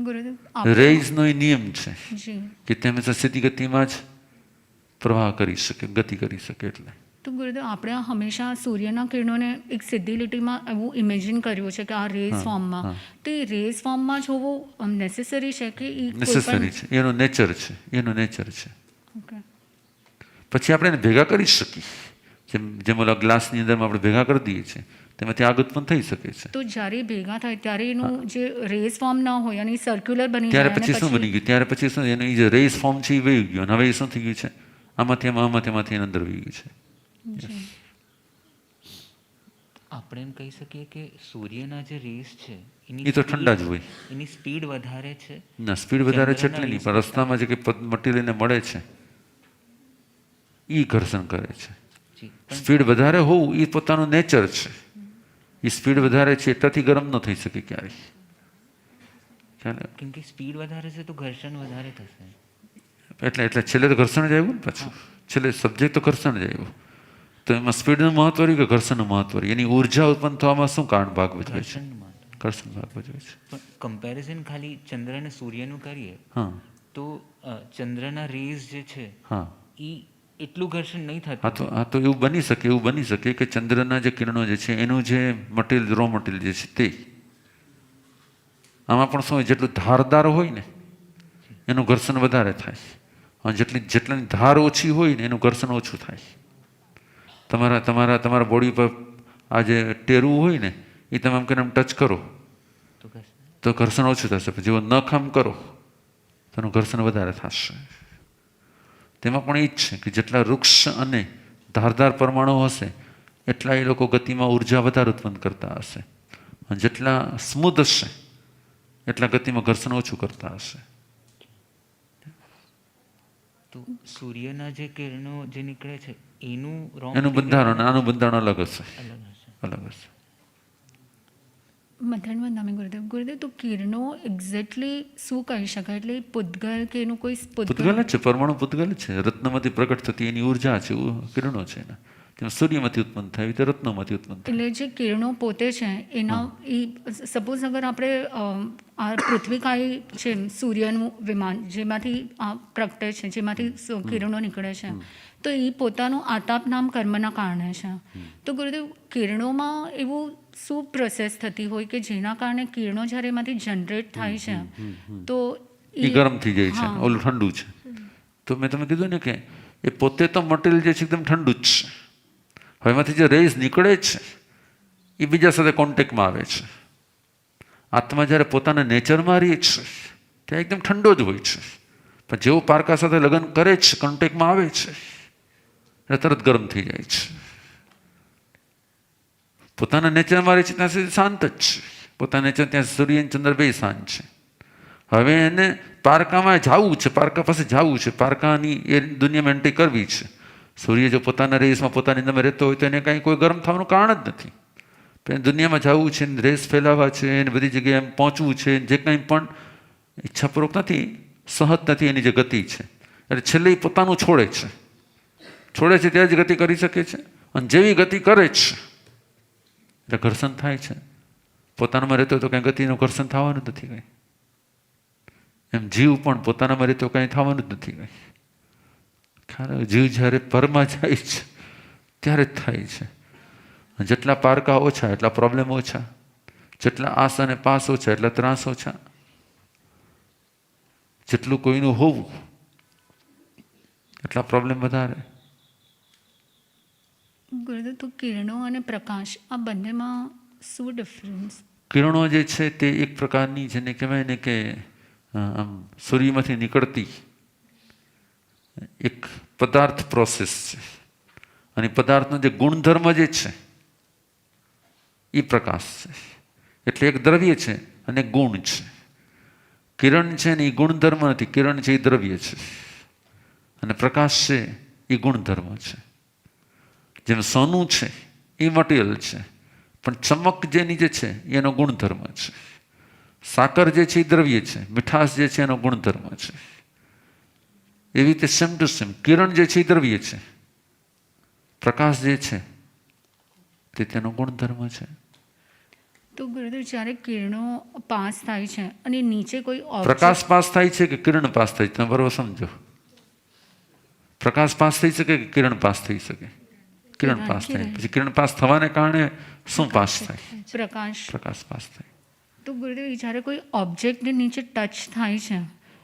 ગુરુદેવ રેઇઝનો એ નિયમ છે જી કે તે હંમેશા સીધી ગતિમાં જ પ્રવાહ કરી શકે, ગતિ કરી શકે. એટલે તો ગુરુદેવ આપણે હંમેશા સૂર્યના કિરણોને એક સીધી લીટીમાં એવું ઇમેજિન કર્યું છે કે આ રેઝ ફોર્મમાં, તો એ રેઝ ફોર્મમાં જ હોવું નેસેસરી છે કે નેસેસરી છે, એનો નેચર છે, એનો નેચર છે. ઓકે પછી આપણે એને ભેગા કરી શકીએ, જેમ ઓલા ગ્લાસની અંદરમાં આપણે ભેગા કરી દઈએ છીએ, તેમાંથી આગ ઉત્પન્ન થઈ શકે છે. તો જ્યારે ભેગા થાય ત્યારે એનું જે રેઝ ફોર્મ ના હોય અને સર્ક્યુલર બની ત્યારે જાય પછી શું બની ગયું? ત્યારે પછી શું, એનું જે રેસ ફોર્મ છે એ વહી ગયું, અને હવે એ શું થઈ ગયું છે? આમાંથી એની અંદર વહી ગયું છે. આપણે એમ કહી શકીએ કે સૂર્યના જે રેસ છે એ તો ઠંડા જ હોય. એની સ્પીડ વધારે છે. ના, સ્પીડ વધારે છે એટલે નહીં, પણ રસ્તામાં જે કંઈ મટીરિયલને મળે છે એ ઘર્ષણ કરે છે. જી, પણ સ્પીડ વધારે હોવું એ પોતાનું નેચર છે. એ સ્પીડ વધારે છે એટલાથી ગરમ ન થઈ શકે ક્યારેય. ખ્યાલ આવ્યો? કેમ કે સ્પીડ વધારે છે તો ઘર્ષણ વધારે થશે. એટલે છેલ્લે તો ઘર્ષણ જ આવ્યું ને, પાછું છેલ્લે સબ્જેક્ટ તો ઘર્ષણ જ આવ્યું. તો એમાં સ્પીડનું મહત્વ રહ્યું કે ઘર્ષણનું મહત્વ રહ્યું? એની ઉર્જા ઉત્પન્ન થવામાં શું કારણ ભાગ ભજવે છે? ઘર્ષણમાં. ઘર્ષણ ભાગ ભજવે છે. પણ કમ્પેરિઝન ખાલી ચંદ્ર અને સૂર્યનું કરીએ હા તો ચંદ્રના રેઝ જે છે હા એ એટલું ઘર્ષણ નહીં હા થતું. તો એવું બની શકે કે ચંદ્રના જે કિરણો જે છે એનું જે મટીરિયલ, રો મટીરિયલ જે છે તે આમાં પણ શું હોય, જેટલું ધારદાર હોય ને એનું ઘર્ષણ વધારે થાય, અને જેટલાની ધાર ઓછી હોય ને એનું ઘર્ષણ ઓછું થાય. તમારા બોડી પર આ જે ટેરવું હોય ને એ તમે આમ કરીને આમ ટચ કરો તો ઘર્ષણ તો ઘર્ષણ ઓછું થશે, પછી જેવો નખ આમ કરો તો એનું ઘર્ષણ વધારે થશે. તેમાં પણ એ જ છે કે જેટલા વૃક્ષ અને ધારદાર પરમાણુ હશે એટલા એ લોકો ગતિમાં ઉર્જા વધારે ઉત્પન્ન કરતા હશે, અને જેટલા સ્મૂધ હશે એટલા ગતિમાં ઘર્ષણ ઓછું કરતા હશે. તો સૂર્યના જે કિરણો જે નીકળે છે એનું એનું બંધારણ, આનું બંધારણ અલગ હશે, અલગ હશે. અલગ હશે. મધ્યાહન નામે ગુરુદેવ તો કિરણો એક્ઝેક્ટલી શું કહી શકાય? એટલે પૂતગલ કે એનું કોઈ પૂતગલ જ છે, પરમાણુ પૂતગલ જ છે. રત્નમાંથી પ્રગટ થતી એની ઉર્જા છે, કિરણો છે એના. જેમ સૂર્યમાંથી ઉત્પન્ન થાય તે રત્નોમાંથી ઉત્પન્ન થાય. એટલે જે કિરણો પોતે છે એના એ સપોઝ અગર આપણે આ પૃથ્વીકાય છે સૂર્યનું વિમાન જેમાંથી પ્રગટે છે, જેમાંથી કિરણો નીકળે છે, તો એ પોતાનું આતાપ નામ કર્મના કારણે છે. તો ગુરુદેવ કિરણોમાં એવું શું પ્રોસેસ થતી હોય કે જેના કારણે કિરણો જ્યારે એમાંથી જનરેટ થાય છે તો એ ગરમ થઈ જાય છે, ઓલું ઠંડુ છે. તો મેં તમે કીધું ને કે એ પોતે તો મટીરિયલ જે છે એકદમ ઠંડુ જ છે. હવે એમાંથી જે રેઝ નીકળે છે એ બીજા સાથે કોન્ટેક્ટમાં આવે છે. આત્મા જ્યારે પોતાના નેચરમાં રહે છે ત્યાં એકદમ ઠંડો જ હોય છે, પણ જેવું પારકા સાથે લગ્ન કરે છે, કોન્ટેક્ટમાં આવે છે એટલે તરત ગરમ થઈ જાય છે. પોતાના નેચરમાં રહે છે ત્યાં સુધી શાંત જ છે, પોતાના નેચર ત્યાં સૂર્ય અને ચંદ્ર બે શાંત છે. હવે એને પારકામાં જવું છે, પારકા પાસે જવું છે, પારકાની એ દુનિયામાં એન્ટ્રી કરવી છે. સૂર્ય જો પોતાના રેસમાં પોતાની અંદર રહેતો હોય તો એને કાંઈ કોઈ ગરમ થવાનું કારણ જ નથી. પણ દુનિયામાં જવું છે, રેસ ફેલાવવા છે, એને બધી જગ્યાએ એમ પહોંચવું છે, જે કંઈ પણ ઈચ્છાપૂર્વક નથી, સહજ નથી એની જે ગતિ છે, એટલે છેલ્લે એ પોતાનું છોડે છે ત્યારે જ ગતિ કરી શકે છે. અને જેવી ગતિ કરે છે એટલે ઘર્ષણ થાય છે. પોતાનામાં રહેતો તો કાંઈ ગતિનું ઘર્ષણ થવાનું જ નથી કંઈ. એમ જીવ પણ પોતાનામાં રહેતો કાંઈ થવાનું જ નથી કંઈ. ખ્યાલ? જીવ જ્યારે પરમાં જાય છે ત્યારે જ થાય છે. જેટલા પારકા ઓછા એટલા પ્રોબ્લેમ ઓછા, જેટલા આસ અને પાસ ઓછા એટલા ત્રાસ ઓછા. જેટલું કોઈનું હોવું એટલા પ્રોબ્લેમ વધારે. ગુરુદેવ તો કિરણો અને પ્રકાશ આ બંનેમાં શું ડિફરન્સ? કિરણો જે છે તે એક પ્રકારની જેને કહેવાય ને કે આમ સૂર્યમાંથી નીકળતી એક પદાર્થ પ્રોસેસ છે, અને પદાર્થનો જે ગુણધર્મ જે છે એ પ્રકાશ છે. એટલે એક દ્રવ્ય છે અને ગુણ છે. કિરણ છે ને એ ગુણધર્મ નથી, કિરણ છે એ દ્રવ્ય છે, અને પ્રકાશ છે એ ગુણધર્મ છે. જેમ સોનું છે એ મટીરિયલ છે, પણ ચમક જેની જે છે એનો ગુણધર્મ છે. સાકર જે છે એ દ્રવ્ય છે, મીઠાશ જે છે એનો ગુણધર્મ છે. એવી રીતે સેમ ટુ સેમ કિરણ જે છે એ દ્રવ્ય છે, પ્રકાશ જે છે તે તેનો ગુણધર્મ છે. તો ગુરુદેવ જ્યારે કિરણો પાસ થાય છે અને નીચે કોઈ પ્રકાશ પાસ થાય છે કે કિરણ પાસ થાય છે, તમે બરોબર સમજો. પ્રકાશ પાસ થઈ શકે કે કિરણ પાસ થઈ શકે? કિરણ પાસ થાય. પછી કિરણ પાસ થવાને કારણે શું પાસ થાય? પ્રકાશ પાસ થાય. તો ગુરુદેવ જ્યારે કોઈ ઓબ્જેક્ટને નીચે ટચ થાય છે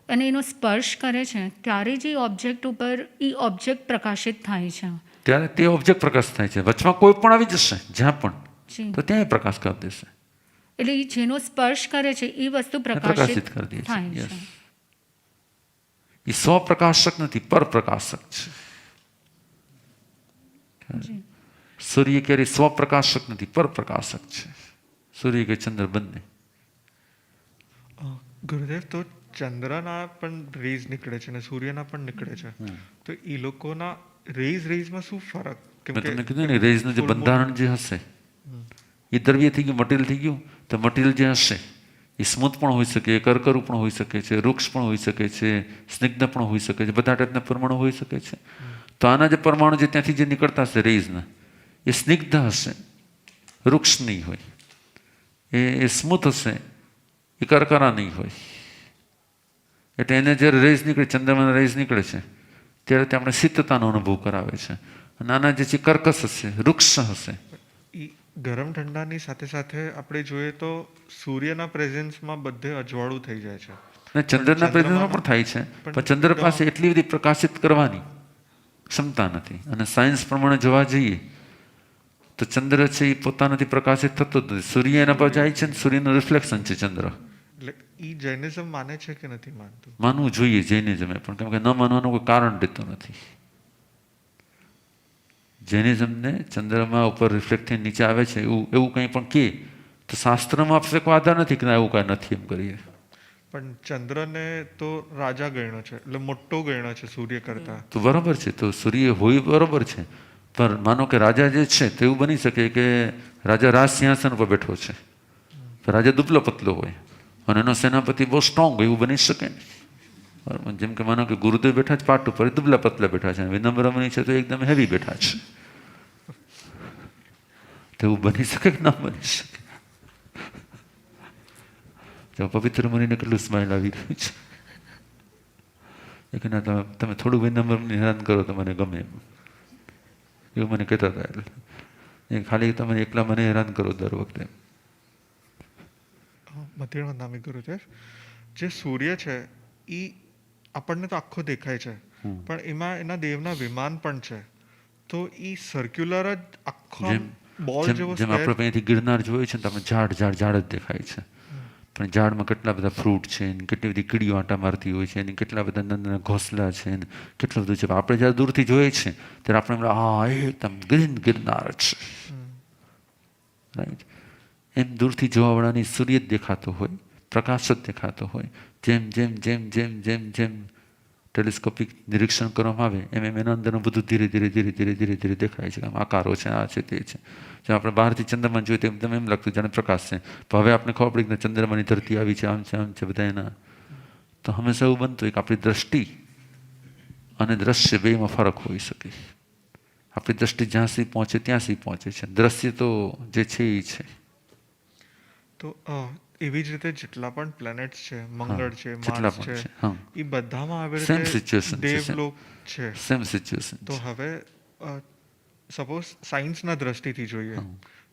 અને એનો સ્પર્શ કરે છે ત્યારે જે ઓબ્જેક્ટ ઉપર એ ઓબ્જેક્ટ પ્રકાશિત થાય છે, ત્યારે તે ઓબ્જેક્ટ પ્રકાશ થાય છે. વચમાં કોઈ પણ આવી જશે જ્યાં પણ, જી, તો ત્યાં પ્રકાશ કરી દેશે, એટલે એ જેનો સ્પર્શ કરે છે એ વસ્તુ પ્રકાશિત કરી દે થાય છે. છે. એ સ્વપ્રકાશક નથી, પરપ્રકાશક છે. જી. સૂર્ય ક્યારે સ્વપ્રકાશક નથી, પરપ્રકાશક છે. સૂર્ય કે ચંદ્ર બંને. ગુરુદેવ, તો ચંદ્રના પણ રેઝ નીકળે છે અને સૂર્યના પણ નીકળે છે, તો એ લોકોના રેઝમાં શું ફરક? કેમ મેં કે તમને કીધું ને, રેઝનું જે બંધારણ જે હશે એ દ્રવ્ય થઈ ગયું, મટીરિયલ થઈ ગયું. તો મટીરિયલ જે હશે એ સ્મૂથ પણ હોઈ શકે, કરકરું પણ હોઈ શકે છે, વૃક્ષ પણ હોઈ શકે છે, સ્નિગ્ધ પણ હોઈ શકે છે, બધા ટાઈપના પરમાણુ હોઈ શકે છે. તો આના જે પરમાણુ જે ત્યાંથી જે નીકળતા હશે રેઝના, એ સ્નિગ્ધ હશે, વૃક્ષ નહીં હોય. એ સ્મૂથ હશે, એ કરકરા નહીં હોય. એટલે એને જ્યારે રેઝ નીકળે, ચંદ્રમાના રેઝ નીકળે છે ત્યારે તે આપણે શીતતાનો અનુભવ કરાવે છે. અને આના જે છે કર્કશ હશે, વૃક્ષ હશે. ઈ ગરમ ઠંડાની સાથે સાથે આપણે જોઈએ તો સૂર્યના પ્રેઝન્સમાં બધે અજવાળું થઈ જાય છે. અને ચંદ્રના પ્રેઝન્સમાં પણ થાય છે, પણ ચંદ્ર પાસે એટલી બધી પ્રકાશિત કરવાની ક્ષમતા નથી. અને સાયન્સ પ્રમાણે જોવા જઈએ તો ચંદ્ર છે એ પોતાનાથી પ્રકાશિત થતો જ નથી. સૂર્ય એના પર જાય છે ને સૂર્યનું રિફ્લેક્શન છે ચંદ્ર. એટલે ઈ જૈનિઝમ માને છે કે નથી માનતું? માનવું જોઈએ જૈનિઝમે પણ, કેમ કે ન માનવાનું કોઈ કારણ દેતું નથી. જૈનિઝમને ચંદ્રમાં ઉપર રિફ્લેક્ટ થઈને નીચે આવે છે એવું કંઈ પણ કહે તો શાસ્ત્રમાં આપણે કોઈ આધાર નથી કે ના એવું કાંઈ નથી એમ કરીએ. પણ ચંદ્રને તો રાજા ગણ્યો છે, એટલે મોટો ગણ્યો છે સૂર્ય કરતા. તો બરાબર છે, તો સૂર્ય હોય બરાબર છે, પણ માનો કે રાજા જે છે તો એવું બની શકે કે રાજા રાજ સિંહાસન પર બેઠો છે, રાજા દુબલો પતલો હોય અને એનો સેનાપતિ બહુ સ્ટ્રોંગ હોય, એવું બની શકે ને. બરાબર. જેમ કે માનો કે ગુરુદેવ બેઠા છે પાટ ઉપર, દુબલા પતલા બેઠા છે, વિનમ્ર મુનિ છે તો એકદમ હેવી બેઠા છે. તો એવું બની શકે કે ના બની શકે? જો પવિત્ર મુનિને કેટલું સ્માઇલ આવી રહ્યું છે. કે ના તમે થોડું વિનમ્ર મુનિ હેરાન કરો તો મને ગમે એમ, એવું મને કહેતા હતા. એટલે ખાલી તમે એકલા મને હેરાન કરો દર વખતે. મધ્યમાં નામી ગુરુદેવ, જે સૂર્ય છે એ આપણને તો આખો દેખાય છે, પણ એમાં એના દેવના વિમાન પણ છે. તો એ સર્ક્યુલર જ આખો બોલ જેવો જેમ આપણે અહીંયાથી ગિરનાર જોયું છે ને, તો આપણે ઝાડ જ દેખાય છે, પણ ઝાડમાં કેટલા બધા ફ્રૂટ છે, કેટલી બધી કીડીઓ આંટા મારતી હોય છે, અને કેટલા બધા નાના ઘોંસલા છે, ને કેટલું બધું છે. આપણે જ્યારે દૂરથી જોઈએ છીએ ત્યારે આપણે એકદમ ગ્રીન ગિરનાર છે, રાઈટ. એમ દૂરથી જોવાવાળાની સૂર્ય જ દેખાતો હોય, પ્રકાશ જ દેખાતો હોય. જેમ જેમ જેમ જેમ જેમ જેમ ટેલિસ્કોપિક નિરીક્ષણ કરવામાં આવે એમ એના અંદરનું બધું ધીરે ધીરે દેખાય છે. આમ આકારો છે, આ છે, તે છે. જો આપણે બહારથી ચંદ્રમાને જોઈએ તો એકદમ એમ લાગતું જાણે પ્રકાશ છે. પણ હવે આપણે ખબર પડી કે ચંદ્રમાની ધરતી આવી છે, આમ છે બધા એના. તો હંમેશા એવું બનતું હોય કે આપણી દ્રષ્ટિ અને દ્રશ્ય બેમાં ફરક હોઈ શકે. આપણી દ્રષ્ટિ જ્યાં સુધી પહોંચે ત્યાં સુધી પહોંચે છે, દ્રશ્ય તો જે છે એ છે. તો એવી જ રીતે જેટલા પણ પ્લેનેટ્સ છે, મંગળ છે, જેટલા માર્સ પણ છે, છે, હા. એ બધામાં આવી Same રીતે situation છે, દેવલોક છે. Same situation. તો હવે સપોઝ સાયન્સના દ્રષ્ટિથી જોઈએ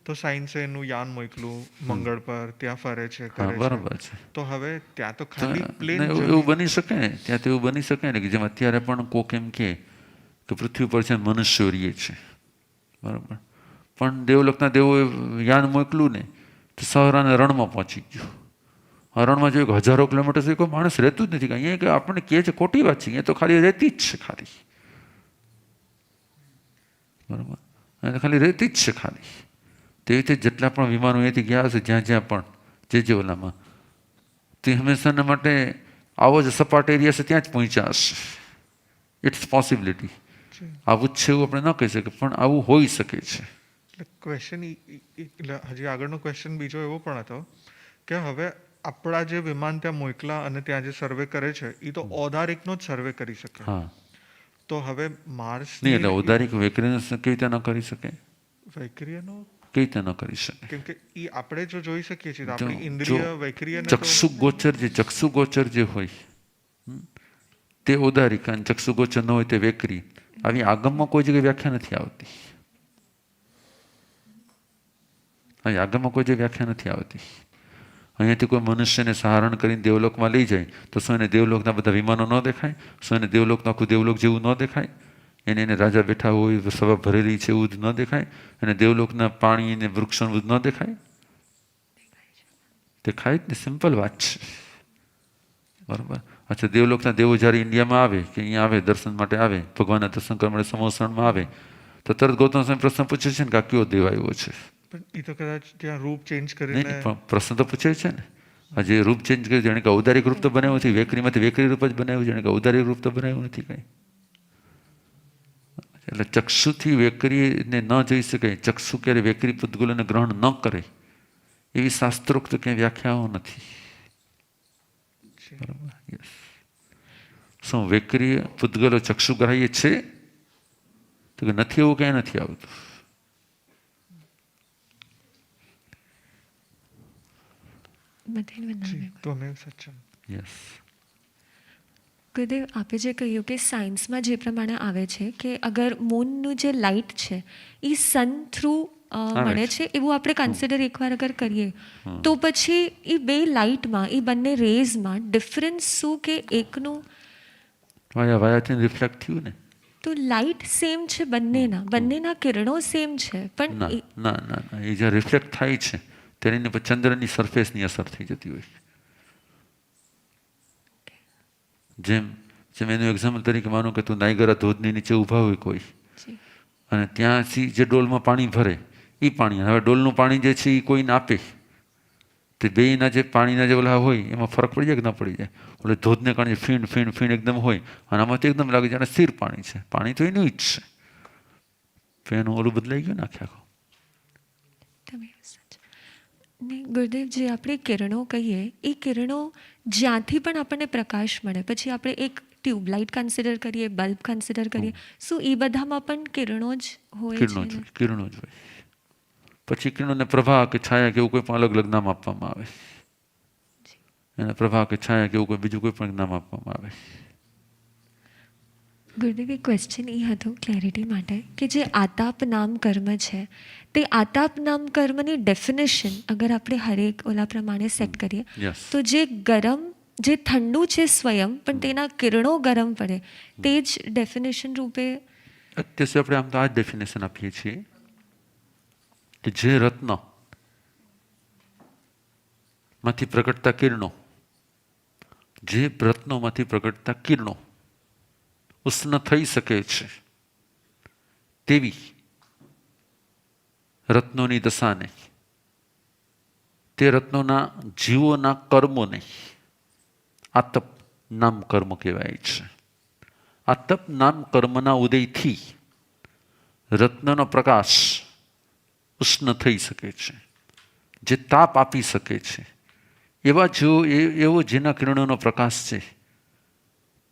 તો સાયન્સે એનું યાન મોકલું મંગળ પર, ત્યાં ફરે છે, કરે છે. બરાબર છે. તો હવે ત્યાં તો ખાલી પ્લેન એવું બની શકે ને, ત્યાં તો એવું બની શકે ને કે જેમ અત્યારે પણ કોક એમ કે પૃથ્વી પર છે મનુષ્યો રહીએ છે, બરાબર. પણ દેવલોકના દેવોએ યાન મોકલું ને તો સહારાના રણમાં પહોંચી ગયો. આ રણમાં જો હજારો કિલોમીટર સુધી કોઈ માણસ રહેતું જ નથી. અહીંયા કે આપણને કહે છે ખોટી વાત છે, અહીંયા તો ખાલી રહેતી જ છે ખાલી. બરાબર, અહીંયા ખાલી રહેતી જ છે ખાલી. તેવી રીતે જેટલા પણ વિમાનો અહીંયાથી ગયા હશે જ્યાં જ્યાં પણ જે ઓલામાં, તે હંમેશાના માટે આવો જ સપાટ એરિયા છે ત્યાં જ પહોંચ્યા હશે. It's possibility. આવું જ છે એવું આપણે ન કહી શકીએ, પણ આવું હોઈ શકે છે. એટલે ક્વેશ્ચન હજી આગળનો ક્વેશ્ચન બીજો એવો પણ હતો કે હવે આપણા જે વિમાન ત્યાં મોકલા અને ત્યાં જે સર્વે કરે છે એ તો ઔદારિકનો જ સર્વે કરી શકે. હા, તો હવે માર્સ નહીં એટલે ઔદારિક વેકરીને કેવી રીતે ન કરી શકે? વૈક્રિયનો કેવી રીતે ન કરી શકે? કેમ કે એ આપણે જો જોઈ શકીએ છીએ તો આપણી જો ઇન્દ્રિય વૈક્રિય ચક્ષુ ગોચર જે હોય તે ઔદારિક અને ચક્ષુ ગોચર ન હોય તે વેકરી. આવી આગમમાં કોઈ જગ્યાએ વ્યાખ્યા નથી આવતી. આવી આગમમાં કોઈ જગ્યાએ વ્યાખ્યા નથી આવતી. અહીંયાથી કોઈ મનુષ્યને સહારણ કરીને દેવલોકમાં લઈ જાય તો શું એને દેવલોકના બધા વિમાનો ન દેખાય? શું એને દેવલોકનું આખું દેવલોક જેવું ન દેખાય? એને રાજા બેઠા હોય, સભા ભરેલી છે એવું જ ન દેખાય? અને દેવલોકના પાણી અને વૃક્ષો ન દેખાય? દેખાય જ ને. સિમ્પલ વાત છે. બરાબર. અચ્છા, દેવલોકના દેવો જ્યારે ઇન્ડિયામાં આવે કે અહીંયા આવે દર્શન માટે આવે, ભગવાનના દર્શન કરવા માટે સમોસણમાં આવે તો તરત ગૌતમ સ્વામી પ્રશ્ન પૂછે છે ને કે આ કયો દેવ આવ્યો છે? પણ એ તો કદાચ ત્યાં રૂપ ચેન્જ નહીં, કરીને પણ પ્રશ્ન તો પૂછે છે ને. આ જે રૂપ ચેન્જ કર્યું જાણે કે ઔદારિક રૂપ તો બનાવ્યું નથી, વેકરીમાંથી વેકરી રૂપ જ બનાવ્યું, જાણે કે ઔદારિક રૂપ તો બનાવ્યું નથી કંઈ. એટલે ચક્ષુથી વેકરીને ન જોઈ શકાય, ચક્ષુ ક્યારે વેકરી પૂતગલોને ગ્રહણ ન કરે એવી શાસ્ત્રોક્ત ક્યાંય વ્યાખ્યાઓ નથી. બરાબર. યસ. શું વેકરી પૂતગલો ચક્ષુ ગ્રાહ્ય છે? તો કે નથી, એવું ક્યાંય નથી આવતું. ત્વમેવ સત્યમ. યસ. ગુરુદેવ, આપે જે કહ્યું કે સાયન્સમાં જે પ્રમાણે આવે છે કે અગર મૂનનું જે લાઇટ છે એ સન થ્રુ મળે છે એવું આપણે કન્સિડર એકવાર અગર કરીએ તો પછી એ બે લાઇટમાં, એ બંને રેઝમાં ડિફરન્સ શું? કે એકનું વાયાથી રિફ્લેક્ટ થયું ને. તો લાઇટ સેમ છે બંનેના કિરણો સેમ છે, પણ ના ના ના ના, એ જે રિફ્લેક્ટ થાય છે તેની પર ચંદ્રની સરફેસની અસર થઈ જતી હોય. જેમ એનું એક્ઝામ્પલ તરીકે માનો કે તું નાયગરા ધોધની નીચે ઊભા હોય કોઈ, અને ત્યાંથી જે ડોલમાં પાણી ભરે એ પાણી, હવે ડોલનું પાણી જે છે એ કોઈને આપે તે બેયના જે પાણીના જે ઓલા હોય એમાં ફરક પડી જાય કે ન પડી જાય? એટલે ધોધને કારણે ફીણ ફીણ ફીણ એકદમ હોય અને આમાંથી એકદમ લાગે જાણે સ્થિર પાણી છે. પાણી તો એનું જ છે, તો એનું ઓલું બદલાઈ ગયું ને આખે આખું. ને ગુરુદેવ, જે આપણે કિરણો કહીએ એ કિરણો જ્યાંથી પણ આપણને પ્રકાશ મળે, પછી આપણે એક ટ્યુબલાઇટ કન્સિડર કરીએ, બલ્બ કન્સિડર કરીએ, શું એ બધામાં પણ કિરણો જ હોય છે? કિરણો જ હોય. પછી કિરણોને પ્રભા કે છાયા કે એવું કોઈ પણ અલગ અલગ નામ આપવામાં આવે. એને પ્રભા કે છાયા કે એવું કોઈ બીજું કોઈ પણ નામ આપવામાં આવે. ગુરુદેવ, એક ક્વેશ્ચન એ હતો ક્લેરિટી માટે કે જે આતાપ નામ કર્મ છે તે આતાપ નામ કર્મની ડેફિનેશન અગર આપણે હરેક ઓલા પ્રમાણે સેટ કરીએ તો જે ગરમ, જે ઠંડુ છે સ્વયં પણ તેના કિરણો ગરમ પડે તે જ ડેફિનેશન રૂપે. અત્યારે આપણે આમ તો આ જ ડેફિનેશન આપીએ છીએ કે જે રત્ન માંથી પ્રગટતા કિરણો, જે રત્નોમાંથી પ્રગટતા કિરણો ઉષ્ણ થઈ શકે છે તેવી રત્નોની દશાને, તે રત્નોના જીવોના કર્મોને આતપ નામ કર્મ કહેવાય છે. આતપ નામ કર્મના ઉદયથી રત્નનો પ્રકાશ ઉષ્ણ થઈ શકે છે, જે તાપ આપી શકે છે. એવો જેના કિરણોનો પ્રકાશ છે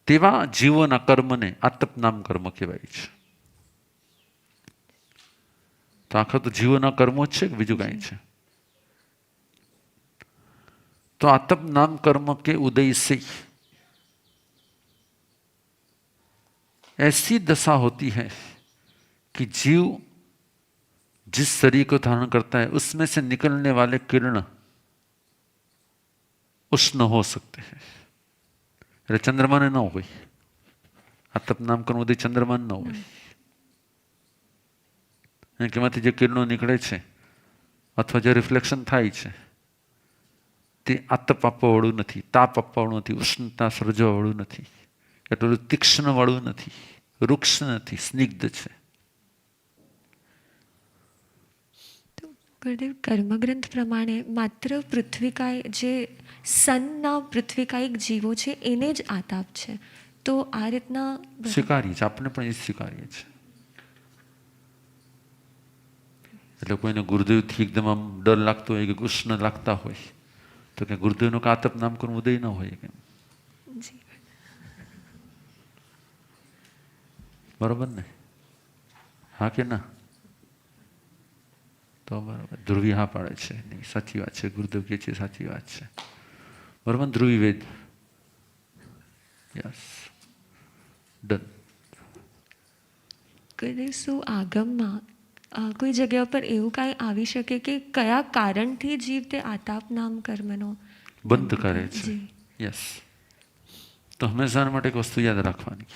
તેવા જીવોના કર્મને આતપ નામ કર્મ કહેવાય છે. તો આખા તો જીવોના કર્મો જ છે કે બીજું કાંઈ છે? तो आतप नाम कर्म के उदय से ऐसी दशा होती है कि जीव जिस शरीर को धारण करता है उसमें से निकलने वाले किरण उष्ण हो सकते हैं. એટલે ચંદ્રમાને ન હોય, આતપ નામ કર્મ ઉદય ચંદ્રમાન ન હોય. કેમાંથી જે કિરણો નીકળે છે અથવા જે રિફ્લેક્શન થાય છે તે આતપ આપવાવાળું નથી, તાપ આપવાવાળું નથી, ઉષ્ણતા સર્જવાવાળું નથી, એટલું તીક્ષ્ણવાળું નથી, વૃક્ષ નથી, સ્નિગ્ધ છે. ગુરુદેવ, કર્મગ્રંથ પ્રમાણે માત્ર પૃથ્વીકાય જે સનના પૃથ્વીકાયિક જીવો છે એને જ આતાપ છે, તો આ રીતના સ્વીકારીએ છીએ, આપણે પણ એ સ્વીકારીએ છીએ. એટલે કોઈને ગુરુદેવથી એકદમ આમ ડર લાગતો હોય કે કૃષ્ણ લાગતા હોય તો કે ગુરુદેવનું કાતપ નામ કરવું ઉદય ન હોય કેમ? જી. બરોબર ને? હા કે ના? તો બરાબર. ધ્રુવી હા પાડે છે, નહીં સાચી વાત છે, ગુરુદેવ કહે છે સાચી વાત છે. બરોબર, ધ્રુવી વેદ. Yes, done. ગુરુદેવ, શું આગમમાં કોઈ જગ્યા પર એવું કાંઈ આવી શકે કે કયા કારણથી જીવ તે આતાપ નામ કર્મનો બંધ કરે છે? જી. યસ. તો હંમેશા માટે એક વસ્તુ યાદ રાખવાની,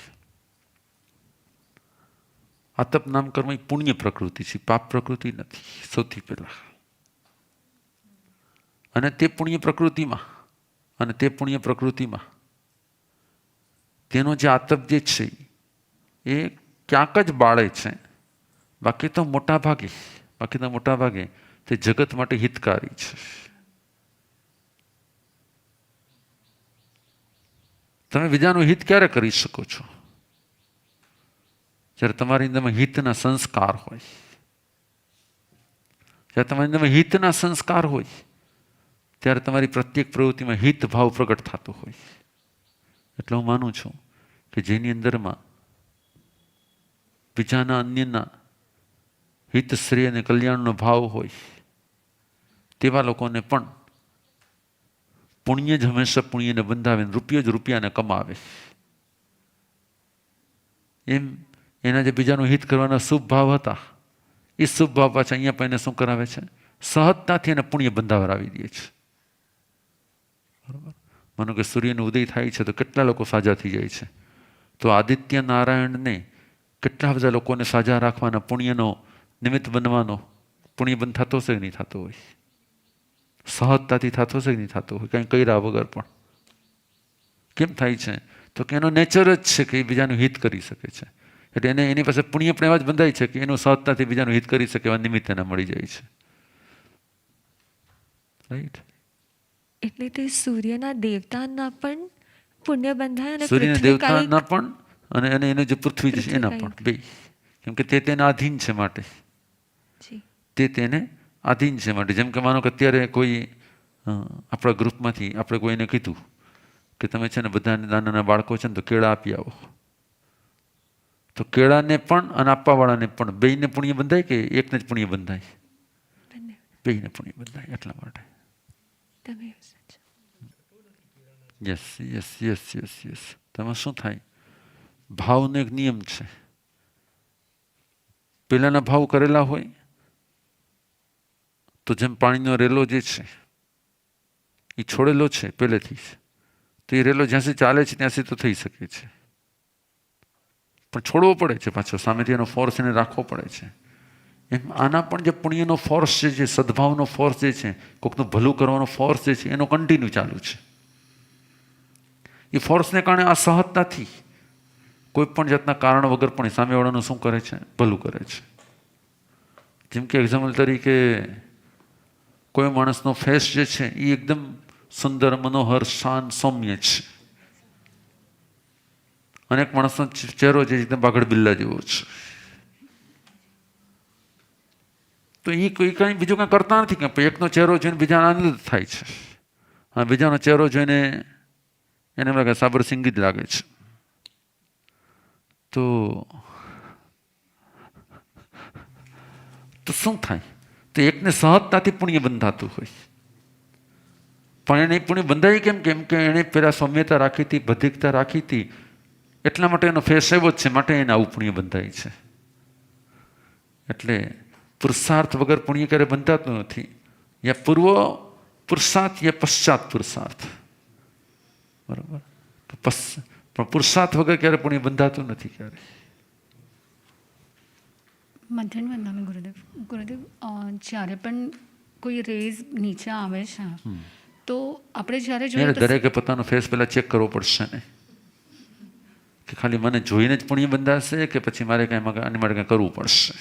આતપ નામ કર્મ એ પુણ્ય પ્રકૃતિ છે, પાપ પ્રકૃતિ નથી સૌથી પહેલા. અને તે પુણ્ય પ્રકૃતિમાં તેનો જે આતપ જે છે એ ક્યાંક જ બાળે છે, બાકી તો મોટા ભાગે તે જગત માટે હિતકારી છે. તમે બીજાનું હિત ક્યારે કરી શકો છો? જ્યારે તમારી અંદરમાં હિતના સંસ્કાર હોય. જ્યારે તમારી અંદરમાં હિતના સંસ્કાર હોય ત્યારે તમારી પ્રત્યેક પ્રવૃત્તિમાં હિત ભાવ પ્રગટ થતો હોય. એટલે હું માનું છું કે જેની અંદરમાં બીજાના અન્યના હિત, શ્રેય અને કલ્યાણનો ભાવ હોય તેવા લોકોને પણ પુણ્ય જ હંમેશા પુણ્યને બંધાવે, રૂપિયો જ રૂપિયાને કમાવે. એમ એના જે બીજાનું હિત કરવાના શુભ ભાવ હતા એ શુભ ભાવ પાછા અહીંયા પણ એને શું કરાવે છે? સહજતાથી એને પુણ્ય બંધાવરાવી દે છે. બરાબર. માનો કે સૂર્યનો ઉદય થાય છે તો કેટલા લોકો સાજા થઈ જાય છે, તો આદિત્ય નારાયણને કેટલા બધા લોકોને સાજા રાખવાના, પુણ્યનો નિમિત્ત બનવાનો પુણ્ય બંધ થતો હશે કે નહીં થતો હોય? સહજતાથી થતો હશે કે નહીં થતો હોય? કંઈ કર્યા વગર પણ. કેમ થાય છે? તો કે એનો નેચર જ છે કે એ બીજાનું હિત કરી શકે છે. એટલે એને એની પાસે પુણ્ય પણ એવા જ બંધાય છે કે એનું સહજતાથી બીજાનું હિત કરી શકે એવા નિમિત્ત એને મળી જાય છે. રાઈટ? એટલે તે સૂર્યના દેવતાના પણ પુણ્ય બંધાય અને સૂર્યના દેવતાના પણ અને એનું જે પૃથ્વી છે એના પણ બે, કેમ કે તે તેના આધીન છે માટે. તે તેને આધીન છે માટે. જેમ કે માનો કે અત્યારે કોઈ આપણા ગ્રુપમાંથી આપણે કોઈને કીધું કે તમે છે ને બધાને નાના બાળકો છે ને તો કેળા આપી આવો, તો કેળાને પણ અને આપવાવાળાને પણ બેયને પુણ્ય બંધાય કે એકને જ પુણ્ય બંધાય? બેયને પુણ્ય બંધાય. એટલા માટે yes yes yes yes yes. તેમાં શું થાય? ભાવનો એક નિયમ છે. પહેલાના ભાવ કરેલા હોય તો જેમ પાણીનો રેલો જે છે એ છોડેલો છે પહેલેથી, તો એ રેલો જ્યાં સુધી ચાલે છે ત્યાં સુધી તો થઈ શકે છે, પણ છોડવો પડે છે પાછો, સામેથી એનો ફોર્સ એને રાખવો પડે છે. એમ આના પણ જે પુણ્યનો ફોર્સ જે છે, સદભાવનો ફોર્સ જે છે, કોઈકનું ભલું કરવાનો ફોર્સ જે છે એનો કન્ટિન્યુ ચાલુ છે. એ ફોર્સને કારણે આ સહજતાથી કોઈ પણ જાતના કારણ વગર પણ સામેવાળાનું શું કરે છે? ભલું કરે છે. જેમ કે એક્ઝામ્પલ તરીકે કોઈ માણસનો ફેસ જે છે એ એકદમ સુંદર, મનોહર, શાંત, સૌમ્ય છે, અને એક માણસનો ચહેરો જે એકદમ બાગડ બિલ્લા જેવો છે, તો એ કોઈ કંઈ બીજું કંઈ કરતા નથી કે એકનો ચહેરો જોઈને બીજાને આનંદ થાય છે, અને બીજાનો ચહેરો જોઈને એને લાગે સાબર સિંગી જ લાગે છે. તો શું થાય? તો એકને સહજતાથી પુણ્ય બંધાતું હોય, પણ એને પુણ્ય બંધાય કેમ? કેમ કે એને પેલા સૌમ્યતા રાખી હતી, બધિકતા રાખી હતી, એટલા માટે એનો ફેસ એવો જ છે, માટે એને આવું પુણ્ય બંધાય છે. એટલે પુરુષાર્થ વગર પુણ્ય ક્યારે બંધાતું નથી. યા પૂર્વ પુરુષાર્થ યા પશ્ચાત પુરુષાર્થ. બરાબર? પણ પુરુષાર્થ વગર ક્યારે પુણ્ય બંધાતું નથી ક્યારે. મધ્યાહન વંદનામી ગુરુદેવ. ગુરુદેવ, જ્યારે પણ કોઈ રેઝ નીચે આવે છે તો આપણે જ્યારે જોઈએ એને તો દરેકે પોતાનો ફેસ પહેલા ચેક કરવો પડશે ને, કે ખાલી મને જોઈને જ પુણ્ય બંધાશે કે પછી મારે કંઈ એમાં આની માટે કંઈ કરવું પડશે?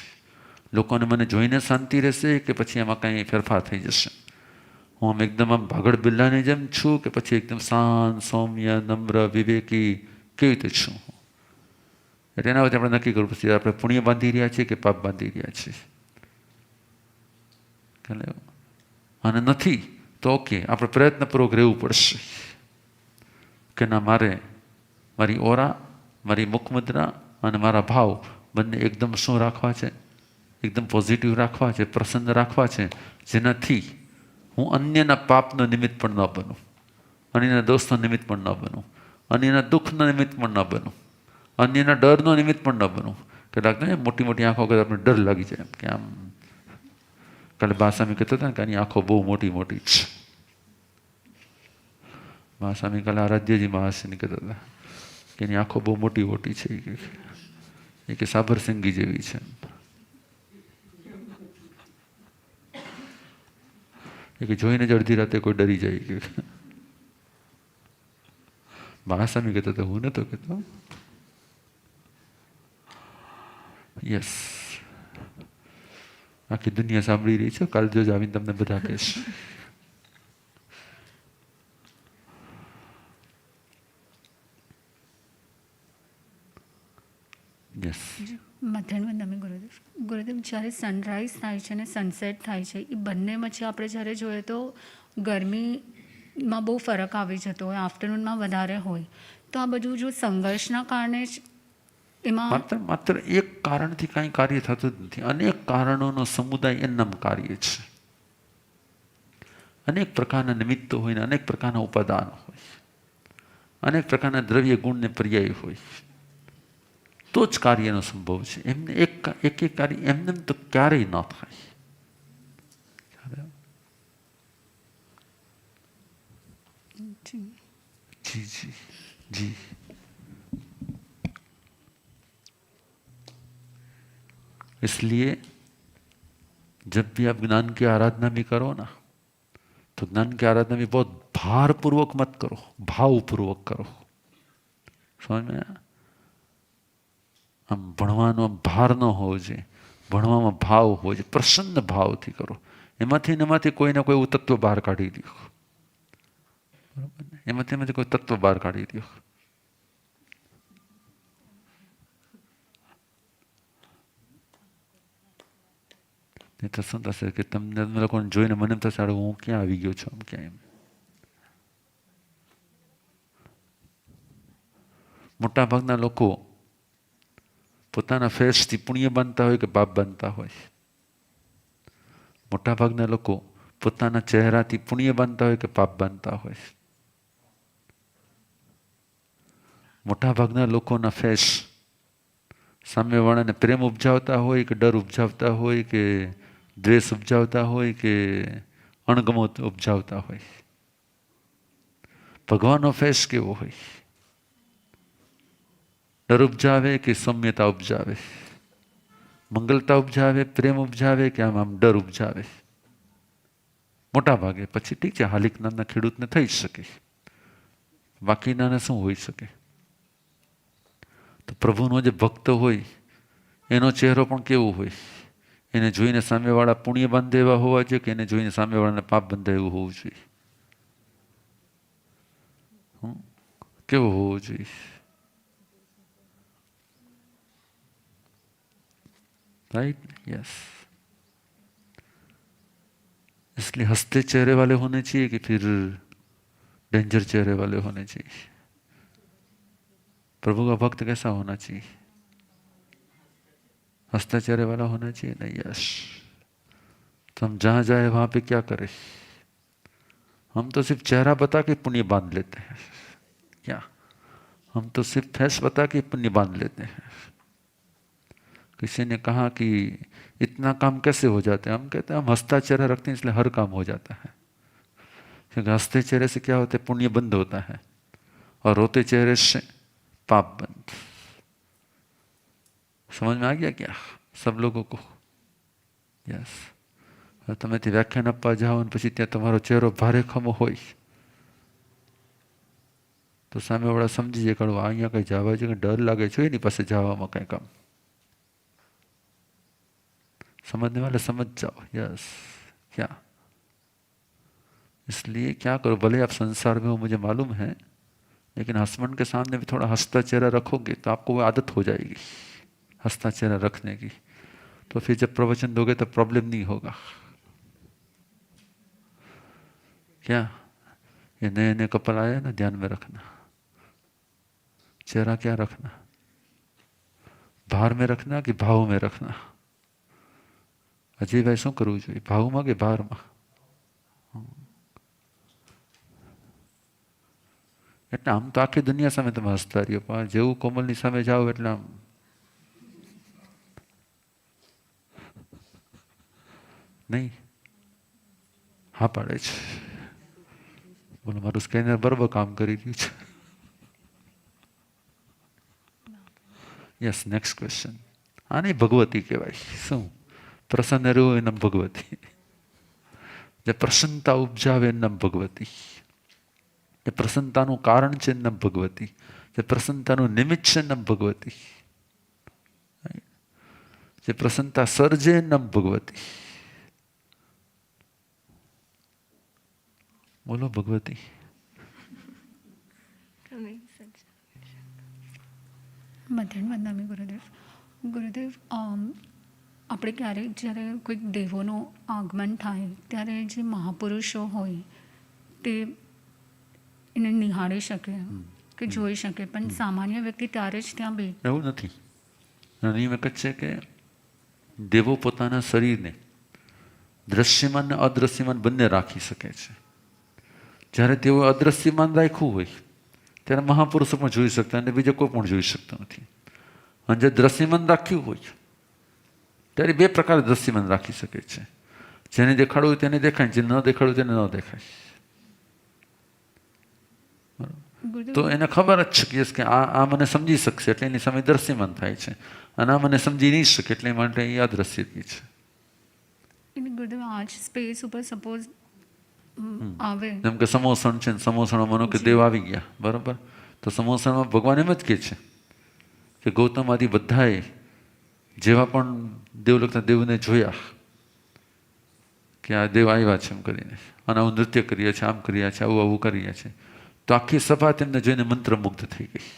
લોકોને મને જોઈને શાંતિ રહેશે કે પછી એમાં કંઈ ફેરફાર થઈ જશે? હું આમ એકદમ આમ ભાગડ બિલ્લાની જેમ છું કે પછી એકદમ શાંત, સૌમ્ય, નમ્ર, વિવેકી કેવી રીતે છું? એટલે એના વચ્ચે આપણે નક્કી કરવું પડશે આપણે પુણ્ય બાંધી રહ્યા છીએ કે પાપ બાંધી રહ્યા છીએ. અને નથી તો ઓકે, આપણે પ્રયત્નપૂર્વક રહેવું પડશે કે ના, મારી ઓરા, મારી મુખમુદ્રા અને મારા ભાવ બંને એકદમ શું રાખવા છે? એકદમ પોઝિટિવ રાખવા છે, પ્રસન્ન રાખવા છે, જેનાથી હું અન્યના પાપનો નિમિત્ત પણ ન બનું, અન્યના દોષનો નિમિત્ત પણ ન બનું, અન્યના દુઃખનો નિમિત્ત પણ ન બનું, અન્યના ડરનો નિમિત્ત પણ ન બનું. કેટલાક મોટી મોટી આંખો વગર આપણે ડર લાગી જાય કે આમ, કાલે બાસામી કહેતા હતા ને કે આની આંખો બહુ મોટી મોટી છે. બાસામી કાલે આરાધ્યજી મહાશયની કહેતા હતા કે એની આંખો બહુ મોટી મોટી છે, એ કે સાબરસિંગી જેવી છે. એ કે જોઈને જ અડધી રાતે કોઈ ડરી જાય કે. મહાસ્વામી કહેતા હતા, હું નતો કહેતો. યસ, આખી દુનિયા સાંભળી રહી છે, કાલ જો આવીને તમને બધા કહેશે. યસ, મધ્યાહન વંદનમ ગુરુદેવ. ગુરુદેવ, જ્યારે સનરાઈઝ થાય છે અને સનસેટ થાય છે, એ બંને વચ્ચે આપણે જ્યારે જોઈએ તો ગરમીમાં બહુ ફરક આવી જતો હોય, આફ્ટરનૂનમાં વધારે હોય, તો આ બધું જો સંઘર્ષના કારણે જ એમાં માત્ર એક કારણથી કાંઈ કાર્ય થતું જ નથી. અનેક કારણોનો સમુદાય એમનામ કાર્ય છે. અનેક પ્રકારના નિમિત્તો હોય ને અનેક પ્રકારના ઉપાદાનો હોય, અનેક પ્રકારના દ્રવ્ય ગુણને પર્યાય હોય, તો જ કાર્યનો સંભવ છે. એમને એક કાર્ય એમને તો ક્યારેય ન થાય. જી જી જી. इसलिए जब भी आप ज्ञान की आराधना भी करो ना, तो ज्ञान की आराधना भी बहुत भारपूर्वक मत करो, भावपूर्वक करो. समझ में आया? આમ ભણવાનો ભાર ન હોવો જોઈએ, ભણવામાં ભાવ હોવો જોઈએ, પ્રસન્ન ભાવથી કરો. એમાંથી કોઈને કોઈ તત્વ બહાર કાઢી દો, બરોબર ને? એમાંથી કોઈ તત્વ બહાર કાઢી દો. નહીં તો શું થશે કે તમને લોકોને જોઈને મને એમ થશે હું ક્યાં આવી ગયો છું, આમ ક્યાં એમ. મોટા ભાગના લોકો પોતાના ફેસથી પુણ્ય બાંધતા હોય કે પાપ બાંધતા હોય. મોટા ભાગના લોકો પોતાના ચહેરાથી પુણ્ય બાંધતા હોય કે પાપ બાંધતા હોય. મોટા ભાગના લોકોના ફેસ સામેવાળાને પ્રેમ ઉપજાવતા હોય કે ડર ઉપજાવતા હોય કે દ્વેષ ઉપજાવતા હોય કે અણગમો ઉપજાવતા હોય. ભગવાનનો ફેસ કેવો હોય? ડર ઉપજાવે કે સૌમ્યતા ઉપજાવે? મંગલતા ઉપજાવે, પ્રેમ ઉપજાવે કે આમ ડર ઉપજાવે? મોટા ભાગે. પછી ઠીક છે, હાલિક નામના ખેડૂતને થઈ જ શકે, બાકીનાને શું હોઈ શકે? તો પ્રભુનો જે ભક્ત હોય એનો ચહેરો પણ કેવો હોય? એને જોઈને સામેવાળા પુણ્ય બાંધે એવા હોવા જોઈએ કે એને જોઈને સામેવાળાને પાપ બંધે એવું હોવું જોઈએ? કેવો હોવો જોઈએ? Right, yes. इसलिए हंसते चेहरे वाले होने चाहिए कि फिर डेंजर चेहरे वाले होने चाहिए? प्रभु का भक्त कैसा होना चाहिए? हंसते चेहरे वाला होना चाहिए ना? यस. तो हम जहां जाए वहां पे क्या करें? हम तो सिर्फ चेहरा बता के पुण्य बांध लेते हैं. क्या हम तो सिर्फ फेस बता के पुण्य बांध लेते हैं? किसी ने कहा कि इतना काम कैसे हो जाते हैं? हम कहते हैं हम हंसता चेहरा रखते हैं इसलिए हर काम हो जाता है. क्योंकि हंसते चेहरे से क्या होता है? पुण्य बंद होता है, और रोते चेहरे से पाप बंद. समझ में आ गया क्या सब लोगों को? यस. હવે તમે તે વ્યાખ્યાન આપવા જાઓ અને પછી ત્યાં તમારો ચહેરો ભારેખમ હોય તો સામેવાળા સમજી જાય કે અહીંયા કંઈ જવા છે, ડર લાગે છે એની પાસે જવામાં કંઈ કામ. समझने वाले समझ जाओ. यस क्या इसलिए क्या करो, भले आप संसार में हो मुझे मालूम है, लेकिन हस्बैंड के सामने भी थोड़ा हंसता चेहरा रखोगे तो आपको वो आदत हो जाएगी हंसता चेहरा रखने की. तो फिर जब प्रवचन दोगे तो प्रॉब्लम नहीं होगा. क्या ये नए नए कपल आए ना, ध्यान में रखना, चेहरा क्या रखना, भार में रखना कि भाव में रखना. अजयभाई શું કરવું જોઈએ, ભાવમાં કે ભારમાં? એટલે આમ તો આખી દુનિયા સામે તમે હસતા રહ્યો, પણ જેવું કોમલની સામે જાઓ એટલે આમ નહીં હા પાડે છે. બોલો મારું સ્કેનર બરાબર કામ કરી રહ્યું છે. Yes, next question. આને ભગવતી કહેવાય. શું પ્રસન્ન રહ્યું એનું નામ ભગવતી. જે પ્રસન્નતા ઉપજાવે એનું નામ ભગવતી. જે પ્રસન્નતાનું કારણ છે એનું નામ ભગવતી. જે પ્રસન્નતાનું નિમિત્ત છે એનું નામ ભગવતી. જે પ્રસન્નતા સર્જે એનું નામ ભગવતી. બોલો ભગવતી. મધ્યાહન વંદનામી ગુરુદેવ. ગુરુદેવ, આપણે ક્યારેક જ્યારે કોઈક દેવોનું આગમન થાય ત્યારે જે મહાપુરુષો હોય તે એને નિહાળી શકે કે જોઈ શકે, પણ સામાન્ય વ્યક્તિ ત્યારે જ ત્યાં બે એવું નથી. નિયમ એક જ છે કે દેવો પોતાના શરીરને દ્રશ્યમાન અને અદ્રશ્યમાન બંને રાખી શકે છે. જ્યારે તેઓ અદ્રશ્યમાન રાખ્યું હોય ત્યારે મહાપુરુષો પણ જોઈ શકતા અને બીજો કોઈ પણ જોઈ શકતો નથી. અને જે દ્રશ્યમાન રાખ્યું હોય ત્યારે બે પ્રકારે દ્રશ્યમાન રાખી શકે છે. જેને દેખાડવું તેને દેખાય, જેને ન દેખાડવું તેને ન દેખાય. તો એને ખબર જ છે કે આ મને સમજી શકશે એટલે એની સામે દ્રશ્યમાન થાય છે, અને આ મને સમજી નહીં શકે એટલે માટે એ અદ્રશ્ય છે. ગુરુદેવ, આ જ સ્પેસ ઉપર સપોઝ આવે, જેમ કે સમોસણ છે, સમોસણમાં માનો કે દેવ આવી ગયા, બરાબર, તો સમોસણમાં ભગવાન એમ જ કહે છે કે ગૌતમ આદિ બધાએ જેવા પણ દેવલોકના દેવને જોયા કે આ દેવ આવ્યા છે એમ કરીને, અને આવું નૃત્ય કરીએ છીએ, આમ કર્યા છે, આવું આવું કરીએ છીએ, તો આખી સભા તેમને જોઈને મંત્રમુગ્ધ થઈ ગઈ.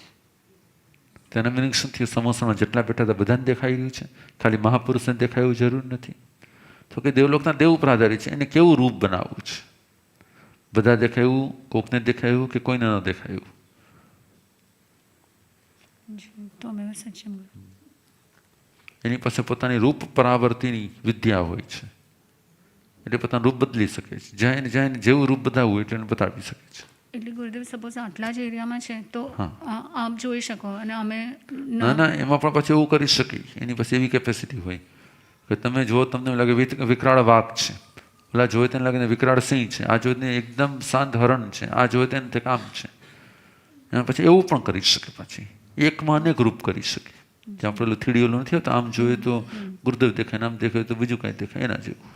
તેના મિનિંગ શું થયું? સમોસણમાં જેટલા બેઠા હતા બધાને દેખાઈ રહ્યું છે, ખાલી મહાપુરુષને દેખાય એવું જરૂર નથી. તો કે દેવલોકના દેવ ઉપર આધારિત છે, એને કેવું રૂપ બનાવવું છે. બધા દેખાય એવું, કોકને દેખાય એવું કે કોઈને ન દેખાય એવું. એની પાસે પોતાની રૂપ પરાવર્તિની વિદ્યા હોય છે, એટલે પોતાનું રૂપ બદલી શકે છે. જ્યાં એને જેવું રૂપ બતાવવું એટલે એને બતાવી શકે છે. એટલે ગુરુદેવ, સપોઝ આટલા જ એરિયામાં છે તો આપ જોઈ શકો અને અમે ના, એમાં પણ પછી એવું કરી શકીએ. એની પાસે એવી કેપેસિટી હોય કે તમે જુઓ, તમને લાગે વિકરાળ વાઘ છે, ઓલા જોયે તેને લાગે વિકરાળ સિંહ છે, આ જોઈને એકદમ શાંત હરણ છે, આ જોયે તેને તે કામ છે. એમાં પછી એવું પણ કરી શકે, પછી એકમાં અનેક રૂપ કરી શકે. જ્યાં પેલું થીડી ઓલું નથી હોતું, આમ જોઈએ તો ગુરુદેવ દેખાય, આમ દેખાય તો બીજું કંઈ દેખાય, એના જેવું.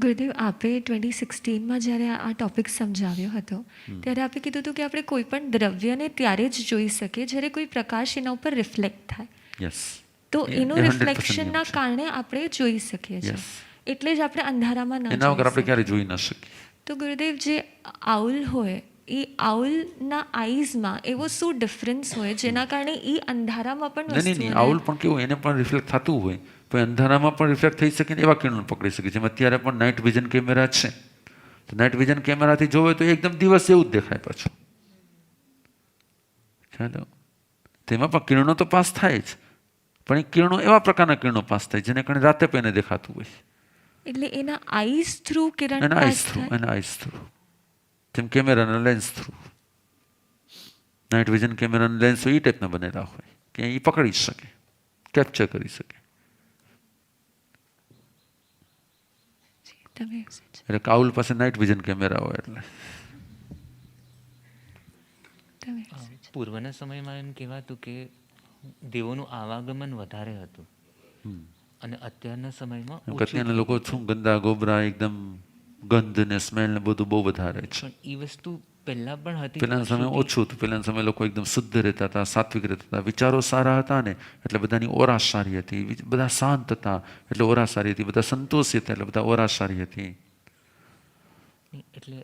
ગુરુદેવ, આપે 2016માં જ્યારે આ ટોપિક સમજાવ્યો હતો ત્યારે આપે કીધું હતું કે આપણે કોઈ પણ દ્રવ્યને ત્યારે જ જોઈ શકીએ જ્યારે કોઈ પ્રકાશ એના ઉપર રિફ્લેક્ટ થાય. તો એનું રિફ્લેક્શનના કારણે આપણે જોઈ શકીએ છીએ, એટલે જ આપણે અંધારામાં ન એના વગર આપણે ક્યારે જોઈ ન શકીએ. તો ગુરુદેવ, જે આઉલ હોય એ આઉલના આઈઝમાં એવો શું ડિફરન્સ હોય જેના કારણે એ અંધારામાં પણ નહીં, આઉલ પણ કેવું, એને પણ રિફ્લેક્ટ થતું હોય, પણ અંધારામાં પણ રિફ્લેક્ટ થઈ શકે ને એવા કિરણો પકડી શકે. જેમ અત્યારે પણ નાઇટ વિઝન કેમેરા છે, તો નાઇટ વિઝન કેમેરાથી જોવે તો એકદમ દિવસ જેવું જ દેખાય પાછું. ચાલો, તેમાં પણ કિરણો તો પાસ થાય જ, પણ એ કિરણો એવા પ્રકારના કિરણો પાસ થાય જેને કારણે રાતે પણ એને દેખાતું હોય. એટલે એના આઈઝ થ્રુ કિરણ એના આઈઝ થ્રુ, જેમ કેમેરાના લેન્સ થ્રુ. નાઇટ વિઝન કેમેરાના લેન્સ એ ટાઈપના બનેલા હોય કે એ પકડી શકે, કેપ્ચર કરી શકે. એટલે કાઉલ પાસે નાઇટ વિઝન કેમેરા હોય. એટલે પૂર્વના સમયમાં એમ કહેવાતું કે દેવોનું આવાગમન વધારે હતું અને અત્યારના સમયમાં કેમ કે ઓછું અત્યારના લોકો શું ગંદા ગોબરા એકદમ ગંધ ને સ્મેલ ને બધું બહુ વધારે છે. પણ એ વસ્તુ પહેલા પણ હતી. પહેલાના સમય ઓછું હતું. પહેલાના સમય લોકો એકદમ શુદ્ધ રહેતા હતા, સાત્વિક રહેતા હતા, વિચારો સારા હતા ને એટલે બધાની ઓરા સારી હતી, બધા શાંત હતા એટલે ઓરા સારી હતી, બધા સંતોષી હતા એટલે બધા ઓરા સારી હતી. એટલે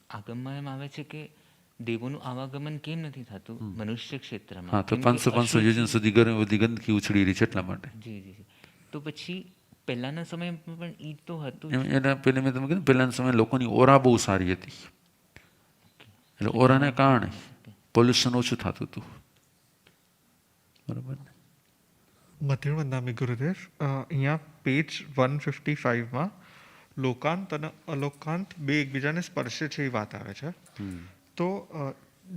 આગમમાં એમ આવે છે કે દેવોનું આવાગમન કેમ નથી થતું મનુષ્ય ક્ષેત્રમાં? હા, તો કેમ કે 500 યોજન સુધી ગરમ બધી ગંદકી ઉછળી રહી છે એટલા માટે. જી જી જી. તો પછી પહેલાના સમયમાં પણ એ તો હતું જ. એના પહેલા મેં તમને કીધું પહેલાના સમયે લોકોની ઓરા બહુ સારી હતી એટલે ઓરાને કારણે પોલ્યુશન ઓછું થતું હતું. બરાબર ને? મધ્ય વંદામી ગુરુદેવ, અહીંયા પેજ 155માં લોકાંત અને અલોકાંત બે એકબીજાને સ્પર્શે છે એ વાત આવે છે. તો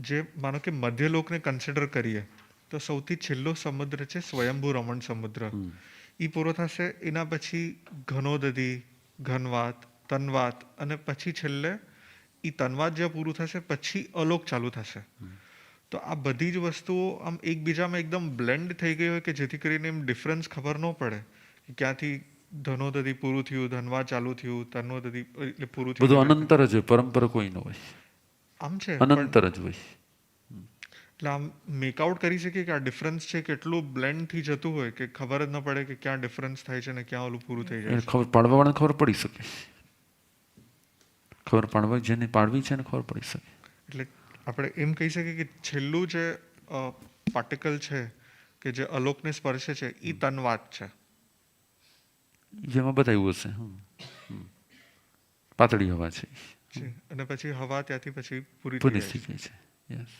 જે માનો કે મધ્યલોકને કન્સિડર કરીએ તો સૌથી છેલ્લો સમુદ્ર છે સ્વયંભૂ રમણ સમુદ્ર. એ પૂરો થશે, એના પછી ઘનોદધી, ઘનવાત, તનવાત અને પછી છેલ્લે એ તનવાત જે પૂરું થશે પછી અલોક ચાલુ થશે. તો આ બધી જ વસ્તુઓ આમ એકબીજામાં એકદમ બ્લેન્ડ થઈ ગઈ હોય કે જેથી કરીને એમ ડિફરન્સ ખબર ન પડે કે ક્યાંથી ધનોદધી પૂરું થયું, ધનવાત ચાલુ થયું, તનોદધી એટલે પૂરું થયું. બધું અનંતર જ હોય, પરંપરા કોઈ ન હોય, આમ છે અનંતર જ હોય. એટલે આમ મેકઆઉટ કરી શકીએ કે આ ડિફરન્સ છે કેટલું બ્લેન્ડ થી જતું હોય કે ખબર જ ન પડે કે ક્યાં ડિફરન્સ થાય છે ને ક્યાં ઓલું પૂરું થઈ જાય એને છે. ખબર પાડવા વાળાને ખબર પડી શકે, ખબર પાડવા જેને પાડવી છે એને ખબર પડી શકે. એટલે આપણે એમ કહી શકીએ કે છેલ્લું જે પાર્ટિકલ છે કે જે અલોકને સ્પર્શે છે એ તનવાત છે. જેમાં બતાવ્યું હશે પાતળી હવા છે, અને પછી હવા ત્યાંથી પછી પૂરી પૂરી થઈ થઈ જાય ગઈ છે. યસ.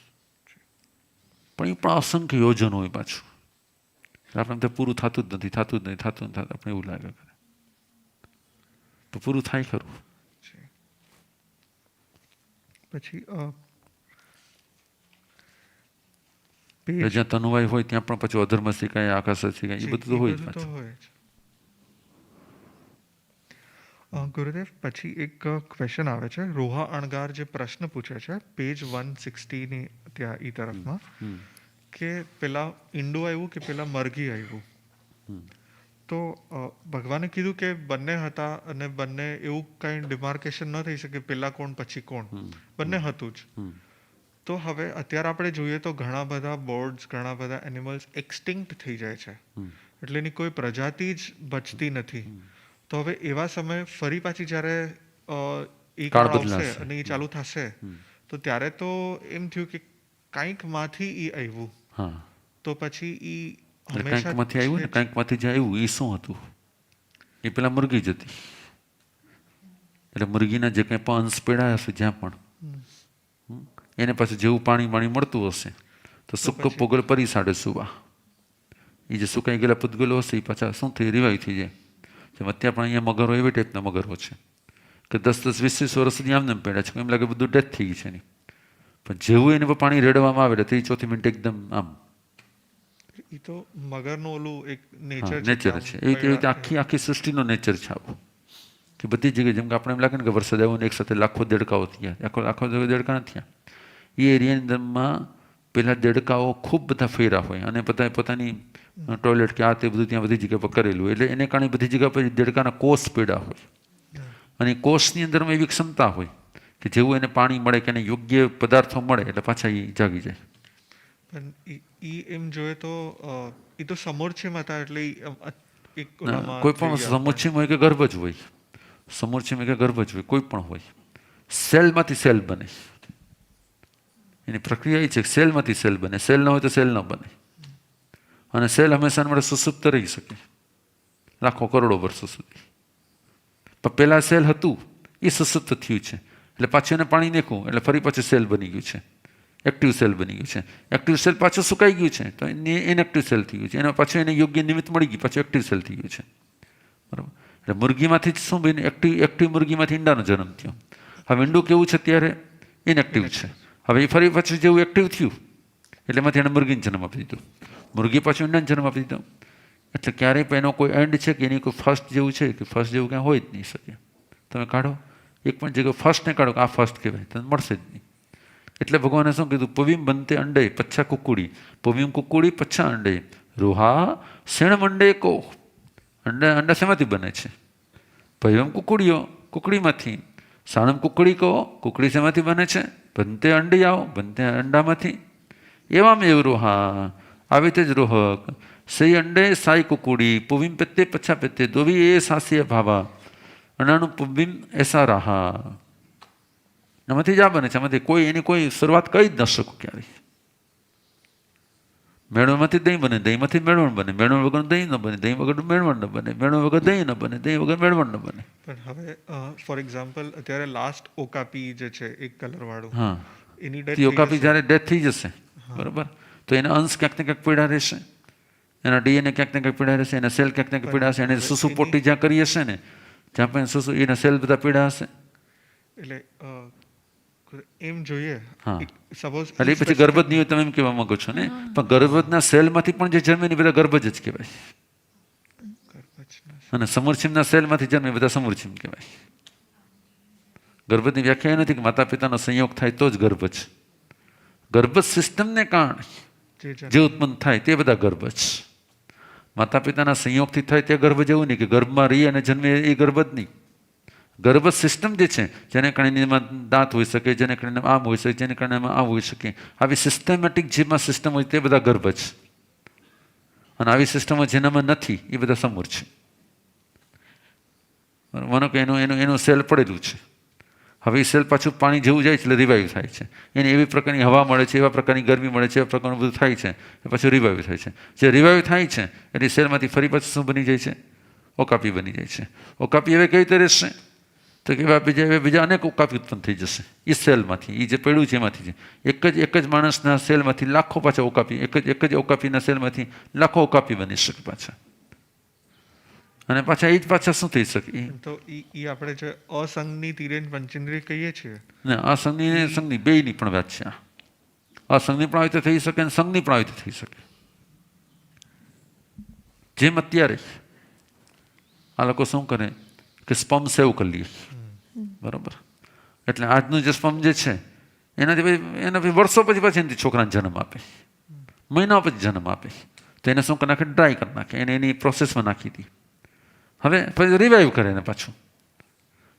પણ એ પણ અસંખ્ય યોજન હોય પાછું. આપણે તો પૂરું થતું જ નથી, થતું જ નહીં, થતું જ નથી, આપણે એવું લાગે કરે તો પૂરું થાય ખરું. છે. પછી એટલે જ્યાં તનુવાય હોય ત્યાં પણ પછી અધર્મ શીખાય, આકાશ શીખાય, એ બધું તો હોય જ પાછું. ગુરુદેવ, પછી એક ક્વેશ્ચન આવે છે, રોહા અણગાર જે પ્રશ્ન પૂછે છે પેજ 160 ની ત્યાં ઈ તરફમાં કે પેલા ઈંડું આવ્યું કે પેલા મરઘી આવ્યું. તો ભગવાને કીધું કે બંને હતા અને બંને એવું કઈ ડિમાર્કેશન ન થઈ શકે પેલા કોણ પછી કોણ, બંને હતું જ. તો હવે અત્યારે આપણે જોઈએ તો ઘણા બધા બર્ડ્સ, ઘણા બધા એનિમલ્સ એક્સટિંક્ટ થઈ જાય છે એટલે એની કોઈ પ્રજાતિ જ બચતી નથી. તો હવે એવા સમયે ફરી પાછી જ્યારે એ કાળ આવશે અને એ ચાલુ થશે તો ત્યારે તો એમ થયું કે કાંઈક માંથી એ આવ્યું. હા, તો પછી એ કાંઈક માંથી આવ્યું ને કાંઈક માંથી જે આવ્યું એ શું હતું? એ પેલા મુરગી જ હતી. એટલે મુરગીના જે કંઈ પણ અંશ પેડાયા હશે જ્યાં પણ એને પાછું જેવું પાણી મળતું હશે તો સુકો પોગળ પરિસાડે સુવા. એ જે સુકાઈ ગયેલા પૂતગલો હશે એ પાછા શું થઈ રિવાઈવ થઈ જાય. જેમ અત્યારે પણ અહીંયા મગરો એવી ટાઈપના મગરો છે કે 10-20 વર્ષ સુધી આમને પડ્યા છે, એમ લાગે બધું ડેથ થઈ ગઈ છે એની. પણ જેવું એને પાણી રેડવામાં આવે એટલે 3/4 મિનિટ એકદમ આમ. એ તો મગરનું ઓલું એક નેચર છે. એવી રીતે આખી સૃષ્ટિનો નેચર છે આવું કે બધી જગ્યાએ જેમ કે આપણે એમ લાગે ને કે વરસાદ આવ્યો ને એક સાથે લાખો દેડકાઓ થયા, આખો દેડકા નથી થયા. એ એરિયાની અંદરમાં પેલા દેડકાઓ ખૂબ બધા ફેરા હોય અને બધા પોતાની ટોયલેટ કે આ તે બધું ત્યાં બધી જગ્યા પર કરેલું એટલે એને કારણે બધી જગ્યા પર દેડકાના કોષ પેડા હોય અને કોષની અંદરમાં એવી ક્ષમતા હોય કે જેવું એને પાણી મળે કે એને યોગ્ય પદાર્થો મળે એટલે પાછા એ જાગી જાય. પણ ઈ એમ જોઈએ તો એ તો સમોર્છિમ હતા એટલે કોઈ પણ સમોર્છિમ હોય કે ગર્ભ જ હોય, સમોર્છિમ હોય કે ગર્ભ જ હોય, કોઈ પણ હોય. સેલમાંથી સેલ બને, એની પ્રક્રિયા એ છે કે સેલમાંથી સેલ બને, સેલ ન હોય તો સેલ ન બને. અને સેલ હંમેશા માટે સુસુપ્ત રહી શકે લાખો કરોડો વર્ષો સુધી. પણ પેલા સેલ હતું એ સુસુપ્ત થયું છે એટલે પાછું એને પાણી નાખ્યું એટલે ફરી પાછું સેલ બની ગયું છે, એક્ટિવ સેલ બની ગયું છે. એક્ટિવ સેલ પાછું સુકાઈ ગયું છે તો ઇનએક્ટિવ સેલ થઈ ગયું છે, એના પાછું એને યોગ્ય નિમિત્ત મળી ગયું, પાછું એક્ટિવ સેલ થઈ ગયું છે. બરાબર. એટલે મુરગીમાંથી જ શું બન્યું? એક્ટિવ મુરગીમાંથી ઈંડાનો જન્મ થયો. હવે ઈંડું કેવું છે ત્યારે ઇનએક્ટિવ છે. હવે એ ફરી પાછું જેવું એક્ટિવ થયું એટલે એમાંથી એને મુરગીને જન્મ આપી દીધો, મુરગી પાછું ઈંડાને જન્મ આપી દીધો. એટલે ક્યારેય પણ એનો કોઈ એન્ડ છે કે એની કોઈ ફર્સ્ટ જેવું છે કે ફર્સ્ટ જેવું ક્યાં હોય જ નહીં શકે. તમે કાઢો એક પણ જગ્યાએ ફર્સ્ટને કાઢો કે આ ફર્સ્ટ કહેવાય તમને મળશે જ નહીં. એટલે ભગવાને શું કીધું? પવિમ બંતે અંડે પચ્છા કુકુડી, પવિમ કુકુડી પચ્છા અંડે, રોહા શેણ મંડે કો. અંડા શેમાંથી બને છે? પવિમ કુકુડીઓ, કુકડીમાંથી. સાણમ કુકડી કહો, કુકડી શેમાંથી બને છે? બંતે અંડી આવો, બંતે અંડામાંથી. એવામાં એવું રોહા, આવી રીતે જ રોહક. સહી અંડે સાઈ કુકુડી, પુવિમ પેત્તે પચ્છા પેત્તે, દોવી એ સાસીય ભાવા, અનાનું પુવિમ એસા રાહા. એમાંથી જ આ બને છે. એમાંથી કોઈ એની કોઈ શરૂઆત કરી જ ન શકો ક્યારેય. મેળવણમાંથી દહીં બને, દહીંમાંથી મેળવણ બને, મેળવણ વગર દહીં ન બને, દહીં વગર મેળવણ ન બને, મેળવણ વગર દહીં ન બને, દહીં વગર મેળવણ ન બને. પણ હવે ફોર એક્ઝામ્પલ અત્યારે લાસ્ટ ઓકાપી જે છે એક કલરવાળું, હા, એની ઓકાપી ડેથ જ્યારે ડેથ થઈ જશે, બરોબર, તો એના અંશ ક્યાંક ને ક્યાંક પીડા રહેશે, એના ડીએનએ ક્યાંક ને ક્યાંક પીડા રહેશે, એના સેલ ક્યાંક ને ક્યાંક પીડા હશે, એને સુસુપોટી જ્યાં કરી હશે ને ત્યાં પણ એના સેલ બધા પીડા હશે. એટલે એમ જોઈએ હા. સપોઝ એટલે એ પછી ગર્ભજ નહીં હોય તમે એમ કહેવા માંગો છો ને? પણ ગર્ભજના સેલમાંથી પણ જે જન્મે ને બધા ગર્ભજ જ કહેવાય, અને સમૂર્છિમના સેલમાંથી જન્મે બધા સમૂર્છિમ કહેવાય. ગર્ભજની વ્યાખ્યા એ નથી કે માતા પિતાનો સંયોગ થાય તો જ ગર્ભજ. ગર્ભજ સિસ્ટમને કારણે જે ઉત્પન્ન થાય તે બધા ગર્ભજ. માતા પિતાના સંયોગથી થાય તે ગર્ભ જેવું નહીં કે ગર્ભમાં રહી અને જન્મે એ ગર્ભ જ નહીં. ગર્ભ સિસ્ટમ જે છે, જેને કારણે એમાં દાંત હોઈ શકે, જેને કારણે આમ હોઈ શકે, જેને કારણે એમાં આમ હોઈ શકે, આવી સિસ્ટમેટિક જેમાં સિસ્ટમ હોય તે બધા ગર્ભ છે. અને આવી સિસ્ટમો જેનામાં નથી એ બધા સમૂર છે. માનો કે એનું સેલ પડેલું છે, હવે એ સેલ પાછું પાણી જેવું જાય છે એટલે રિવાઈવ થાય છે. એને એવી પ્રકારની હવા મળે છે, એવા પ્રકારની ગરમી મળે છે, એવા પ્રકારનું બધું થાય છે, એ પાછું રિવાઈવ થાય છે. જે રિવાઈવ થાય છે એટલે સેલમાંથી ફરી પાછું શું બની જાય છે? ઓકાપી બની જાય છે. ઓકાપી હવે કઈ રીતે રહેશે? તો કે બીજા અનેક ઓકાપી ઉત્પન્ન થઈ જશે એ સેલમાંથી. એ જે પડ્યું છે એમાંથી એક જ માણસના સેલમાંથી લાખો પાછા ઓકાપી, એક જ ઓકાપીના સેલમાંથી લાખો ઓકાપી બની શકે પાછા. અને પાછા એ જ પાછા શું થઈ શકે? તો એ આપણે જે અસંગની તિર્યંજ પંચેન્દ્રિય કહીએ છીએ ને અસંગની ને સંગની બેયની પણ વાત છે. અસંગની પણ આવી રીતે થઈ શકે અને સંગની પણ આવી રીતે થઈ શકે. જેમ અત્યારે આ લોકો શું કરે કે સ્પમ સેવ કરી લઈએ, બરાબર, એટલે આજનું જે સ્પમ જે છે એના વર્ષો પછી પાછી એનાથી છોકરાને જન્મ આપે, મહિના પછી જન્મ આપે, તો એને શું કરી નાખે? ડ્રાય કરી નાખે, એને એની પ્રોસેસમાં નાખી દી. હવે પછી રિવાઈવ કરે એને પાછું.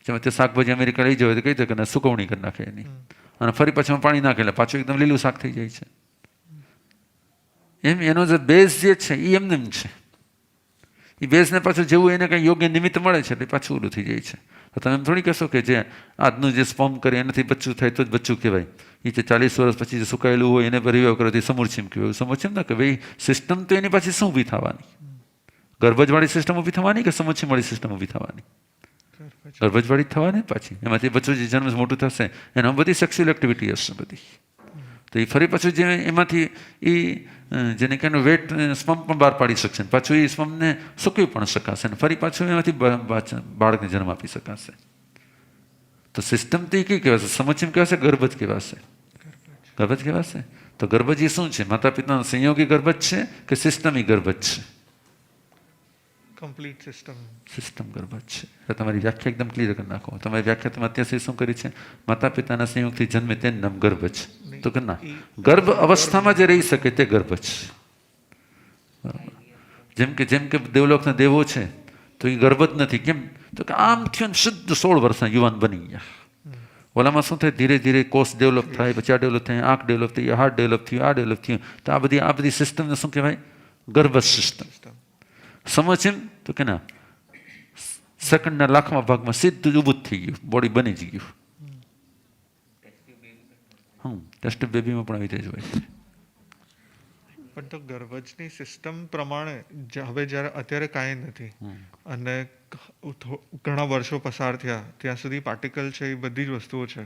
જેમાં તે શાકભાજી અમેરિકા લઈ જવાય તો કહી દે કે સુકવણી કરી નાખે એની, અને ફરી પાછું પાણી નાખે એટલે પાછું એકદમ લીલું શાક થઈ જાય છે. એમ એનો જે બેઝ જે છે એ એમને એમ છે. એ બેઝને પાછું જેવું એને કંઈ યોગ્ય નિમિત્ત મળે છે એટલે પાછું ઓલું થઈ જાય છે. તો તમે એમ થોડી કહેશો કે જે આજનું જે સ્પમ કરે એનાથી બચ્ચું થાય તો જ બચ્ચું કહેવાય. એ જે 40 વર્ષ પછી જે સુકાયેલું હોય એને રિવાઈવ કરે તો સમૂર્છિમ કહેવાય. સમૂર્છિમ ના કે ભાઈ સિસ્ટમ તો એની પાછી શું ઊભી થવાની? ગર્ભજવાળી સિસ્ટમ ઊભી થવાની કે સમૂર્છિમવાળી સિસ્ટમ ઊભી થવાની? ગર્ભજવાળી થવાની પાછી. એમાંથી બચ્ચું જે જન્મ મોટું થશે એનામાં બધી સેક્સ્યુઅલ એક્ટિવિટી હશે બધી. તો એ ફરી પાછું જે એમાંથી એ જેને કે વેટ સ્પમ પણ બહાર પાડી શકશે, પાછું એ સ્પમને સૂકવી પણ શકાશે, ફરી પાછું એમાંથી બાળકને જન્મ આપી શકાશે. તો સિસ્ટમ તો એ કઈ કહેવાશે? સમૂર્છિમ કહેવાશે, ગર્ભજ કહેવાશે? ગર્ભજ કહેવાશે. તો ગર્ભજ એ શું છે? માતા પિતાનો સંયોગી ગર્ભજ છે કે સિસ્ટમી ગર્ભજ છે? કમ્પ્લીટ સિસ્ટમ ગર્ભજ છે. એટલે તમારી વ્યાખ્યા એકદમ ક્લિયર કરી નાખો. તમારી વ્યાખ્યા તમે અત્યાર સુધી શું કરી છે? માતા પિતાના સંયોગથી જન્મે તેનું નામ ગર્ભ છે. તો કે ના, ગર્ભ અવસ્થામાં જે રહી શકે તે ગર્ભ છે. બરાબર. જેમ કે દેવલોકના દેવો છે તો એ ગર્ભ જ નથી. કેમ? તો કે આમ થયો ને શુદ્ધ 16 વર્ષના યુવાન બની ગયા. ઓલામાં શું થાય? ધીરે ધીરે કોષ ડેવલપ થાય, પછી આ ડેવલપ થાય, આંખ ડેવલપ થઈ, હાર્ટ ડેવલપ થયું, આ ડેવલપ થયું. તો આ બધી સિસ્ટમને શું કહેવાય? ગર્ભ સિસ્ટમ. સમજીમ તો કે ના, સેકન્ડના લાખમાં ભાગમાં સીધું જ ઊભું થઈ ગયું, બોડી બની જ ગયું. ટેસ્ટ બેબીમાં પણ આવી રીતે જ હોય છે. પણ તો ગર્ભજની સિસ્ટમ પ્રમાણે હવે જ્યારે અત્યારે કાંઈ નથી અને ઘણા વર્ષો પસાર થયા ત્યાં સુધી પાર્ટિકલ છે એ બધી જ વસ્તુઓ છે,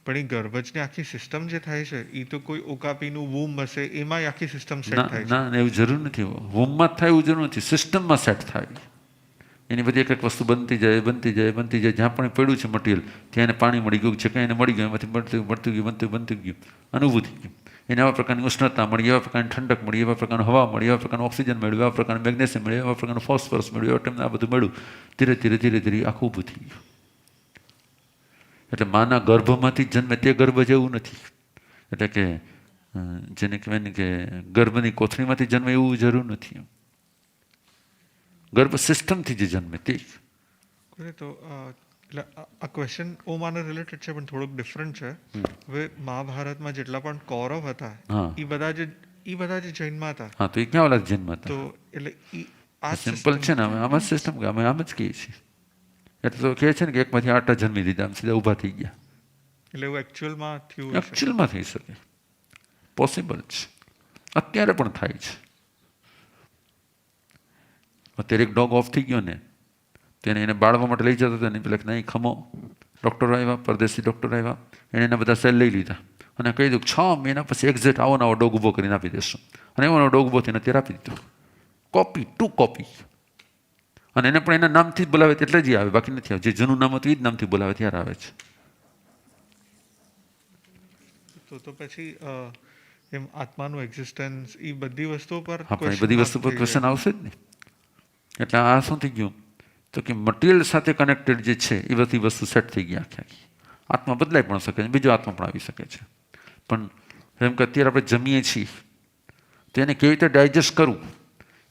પણ એ ગર્ભજની આખી સિસ્ટમ જે થાય છે એ તો કોઈ ઓકાપીનું વૂમ હશે એમાં આખી સિસ્ટમ સેટ થાય છે. ના, એવું જરૂર નથી. વૂમમાં જ થાય એવું જરૂર નથી, સિસ્ટમમાં સેટ થાય. એની બધી એક એક વસ્તુ બનતી જાય. જ્યાં પણ પડ્યું છે મટીરિયલ ત્યાં એને પાણી મળી ગયું છે, કંઈ એને મળી ગયું, એમાંથી બનતું ગયું અને ઊભું થઈ ગયું. એને આવા પ્રકારની ઉષ્ણતા મળી, એવા પ્રકારની ઠંડક મળી, એવા પ્રકારની હવા મળી, એવા પ્રકારનું ઓક્સિજન મળ્યું, એવા પ્રકારનું મેગ્નેશિયમ મળ્યું, એવા પ્રકારનું ફોસ્ફરસ મળ્યું, એવા ટાઈમને આ બધું મળ્યું. ધીરે ધીરે આખું ઊભું થઈ ગયું. એટલે માના ગર્ભમાંથી જન્મે તે ગર્ભ જેવું નથી. એટલે કે જેને કહેવાય ને કે ગર્ભની કોથળીમાંથી જન્મે એવું જરૂર નથી. ગર્ભ સિસ્ટમથી જે જન્મે તે. તો એટલે આ ક્વેશ્ચન ઓમાને રિલેટેડ છે પણ થોડુંક ડિફરન્ટ છે. હવે મહાભારતમાં જેટલા પણ કૌરવ હતા એ બધા જે જૈનમાં હતા. હા, તો એ ક્યાં ઓલા જન્મ હતા? તો એટલે આ સિમ્પલ છે ને, અમે આમ જ સિસ્ટમ કે અમે આમ જ કહીએ છીએ. એટલે તો કહે છે ને કે એકમાંથી 8 જન્મી દીધા, આમ સીધા ઊભા થઈ ગયા. એટલે એવું એકચ્યુઅલમાં થયું હશે. એકચ્યુઅલમાં થઈ શકે, પોસિબલ છે, અત્યારે પણ થાય છે. અત્યારે એક ડોગ ઓફ થઈ ગયો ને, તેને એને બાળવા માટે લઈ જતો હતો ને, પેલા નહીં ખમો, ડૉક્ટરો આવ્યા, પરદેશી ડૉક્ટર આવ્યા, એને એના બધા સેલ લઈ લીધા અને કહી દીધું 6 મહિના પછી એક્ઝેક્ટ આવો નવો ડોગ ઊભો કરીને આપી દેશું. અને એવો ડોગ ઊભો થઈને અત્યારે આપી દીધો. Copy to copy. અને એને પણ એના નામથી જ બોલાવે એટલે જ આવે, બાકી નથી આવે. જે જૂનું નામ હતું એ જ નામથી બોલાવે ત્યારે આવે છે. તો પછી એમ આત્માનું એક્ઝિસ્ટન્સ એ બધી વસ્તુઓ પર આપણે બધી વસ્તુ પર ક્વેશ્ચન આવશે જ ને. એટલે આ શું થઈ ગયું તો કે મટીરિયલ સાથે કનેક્ટેડ જે છે એ બધી વસ્તુ સેટ થઈ ગઈ આખી. આત્મા બદલાઈ પણ શકે છે, બીજો આત્મા પણ આવી શકે છે. પણ જેમ કે અત્યારે આપણે જમીએ છીએ તો એને કેવી રીતે ડાયજેસ્ટ કરવું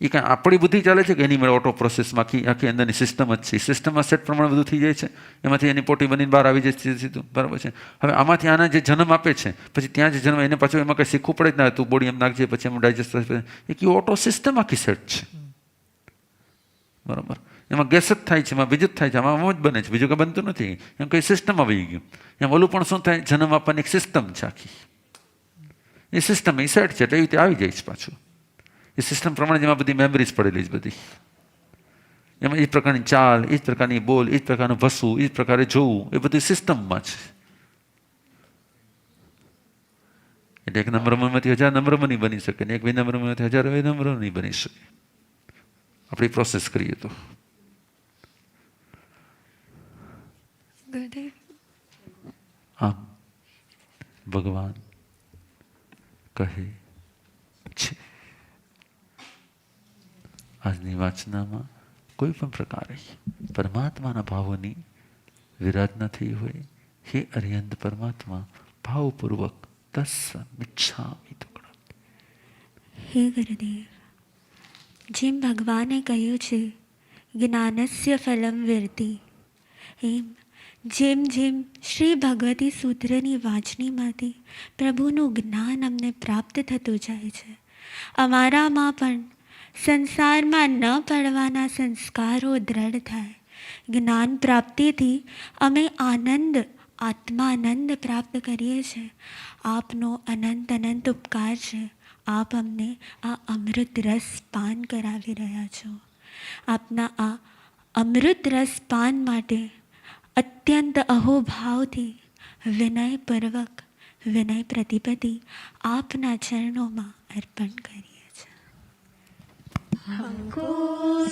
એ કાંઈ આપણી બુદ્ધિ ચાલે છે કે એની મેળે ઓટો પ્રોસેસમાં આખી અંદરની સિસ્ટમ જ છે. સિસ્ટમમાં સેટ પ્રમાણે બધું થઈ જાય છે, એમાંથી એની પોટી બનીને બહાર આવી જાય છે સીધું, બરાબર છે. હવે આમાંથી આના જે જન્મ આપે છે પછી ત્યાં જે જન્મ એને પાછું એમાં કંઈ શીખવું પડે જ ના, તું બોડી એમ નાખજે પછી એમ ડાયજેસ્ટ થશે, એ કે ઓટો સિસ્ટમ આખી સેટ છે, બરાબર. એમાં ગેસ જ થાય છે, એમાં બીજું જ થાય છે, આમાં જ બને છે, બીજું કંઈ બનતું નથી. એમ કંઈ સિસ્ટમ આવી ગયું. એમ ઓલું પણ શું થાય, જન્મ આપવાની એક સિસ્ટમ છે આખી. એ સિસ્ટમ એ સેટ છે એટલે એવી રીતે આવી જાય છે પાછું. એ સિસ્ટમ પ્રમાણે જેમાં બધી મેમરીઝ પડેલી જ બધી, એમાં એ પ્રકારની ચાલ, એ જ પ્રકારની બોલ, એ જ પ્રકારનું ભસવું, એ જ પ્રકારે જોવું, એ બધું સિસ્ટમમાં છે. એટલે એક નમ્રમાંથી 1000 નમ્ર નહીં બની શકે ને એક વિનમ્રમાંથી 1000 વિનમ્ર નહીં બની શકે, આપણી પ્રોસેસ કરીએ તો. આમ ભગવાન કહે છે આજની વાચનામાં કોઈ પણ પ્રકારે પરમાત્માના ભાવોની વિરાધના થઈ હોય, હે અરિહંત પરમાત્મા ભાવપૂર્વક તસ્સમિચ્છામિ તુક્કડમ. હે ગુરુદેવ, જેમ ભગવાને કહ્યું છે જ્ઞાનસ્ય ફલમ વિરતિ, એમ જેમ જેમ શ્રી ભગવતી સૂત્રની વાંચનીમાંથી પ્રભુનું જ્ઞાન અમને પ્રાપ્ત થતું જાય છે, અમારામાં પણ સંસારમાં ન પડવાના સંસ્કારો દ્રઢ થાય. જ્ઞાન પ્રાપ્તિથી અમે આત્માનંદ પ્રાપ્ત કરીએ છીએ. આપનો અનંત અનંત ઉપકાર છે. આપ અમને આ અમૃત રસ પાન કરાવી રહ્યા છો. આપના આ અમૃત રસ પાન માટે અત્યંત અહોભાવથી વિનયપૂર્વક વિનય પ્રતિપતિ આપના ચરણોમાં અર્પણ કરીએ છીએ. हमको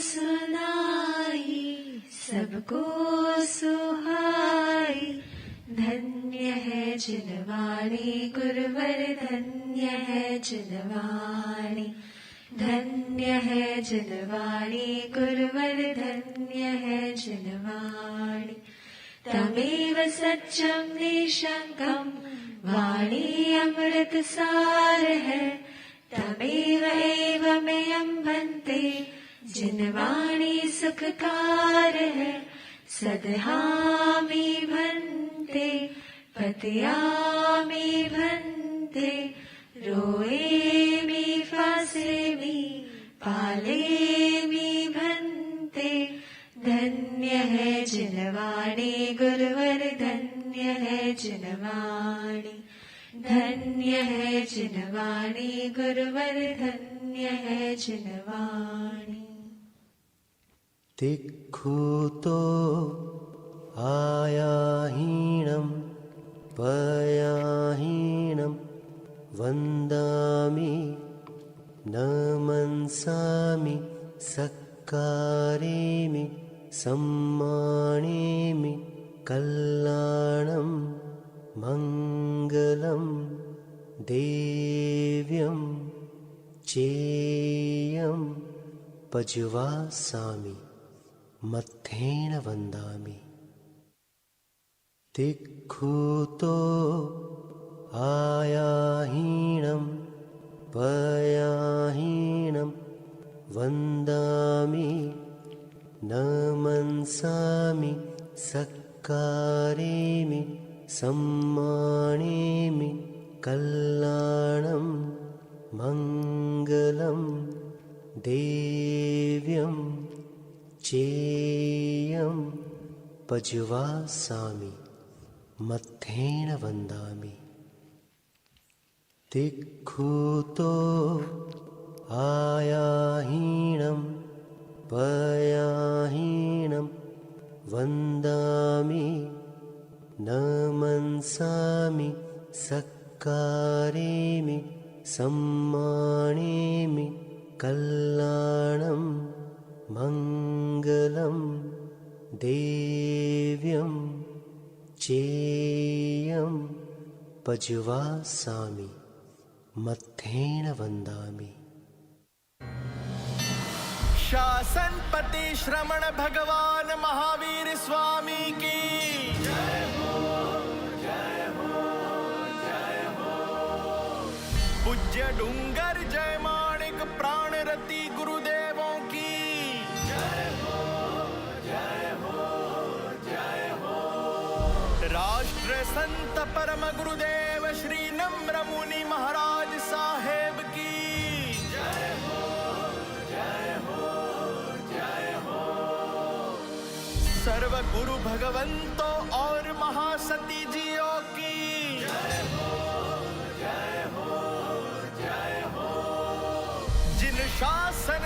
सुनाई सबको सुहाई, धन्य है जिनवाणी गुरुवर, धन्य है जिनवाणी, धन्य है जिनवाणी गुरुवर, धन्य है जिनवाणी. तमेव सत्यं निशंकं वाणी अमृत सार है, तमेव एवमेयं भन्ते जिनवाणी सुखकार है. सदहामि भन्ते पतयामि भन्ते, रोएमि फासेमि पालेमि भन्ते. धन्य है जिनवाणी गुरुवर, धन्य है जिनवाणी, धन्य है जिनवाणी गुरुवर, धन्य है जिनवाणी. तिक्खुतो आयाहीणं पयाहीणं वन्दामि नमन्सामि सक्कारेमि सम्मानेमि कल्याणं मङ्गलं देव्यं चेयं पज्वासामि मत्थेन वन्दामि. तिक्खुतो आयाहीणं पयाहीणं वन्दामि न मनसामि सक्कारेमि सम्मानेमि कल्याणं मङ्गलं देव्यं चेयं पज्वासामि मत्थेन वन्दामि दिक्खुतो आयाहीणं पयाहीणं वन्दामि न मनसामि सक्कारेमि सम्मानेमि कल्याणं मङ्गलं देव्यं चेयं पज्वासामि मत्थेन वन्दामि शासन पति श्रमण भगवान महावीर स्वामी की जय हो जय हो जय हो। पूज्य डूंगर जय माणिक प्राण रति गुरुदेवों की जय हो जय हो जय हो। राष्ट्र संत परम गुरुदेव श्री नम्र मुनि महाराज साहेब की जय हो जय हो जय हो। सर्व गुरु भगवंतों और महासती जियों की जय हो जय हो जय हो। जिन शासन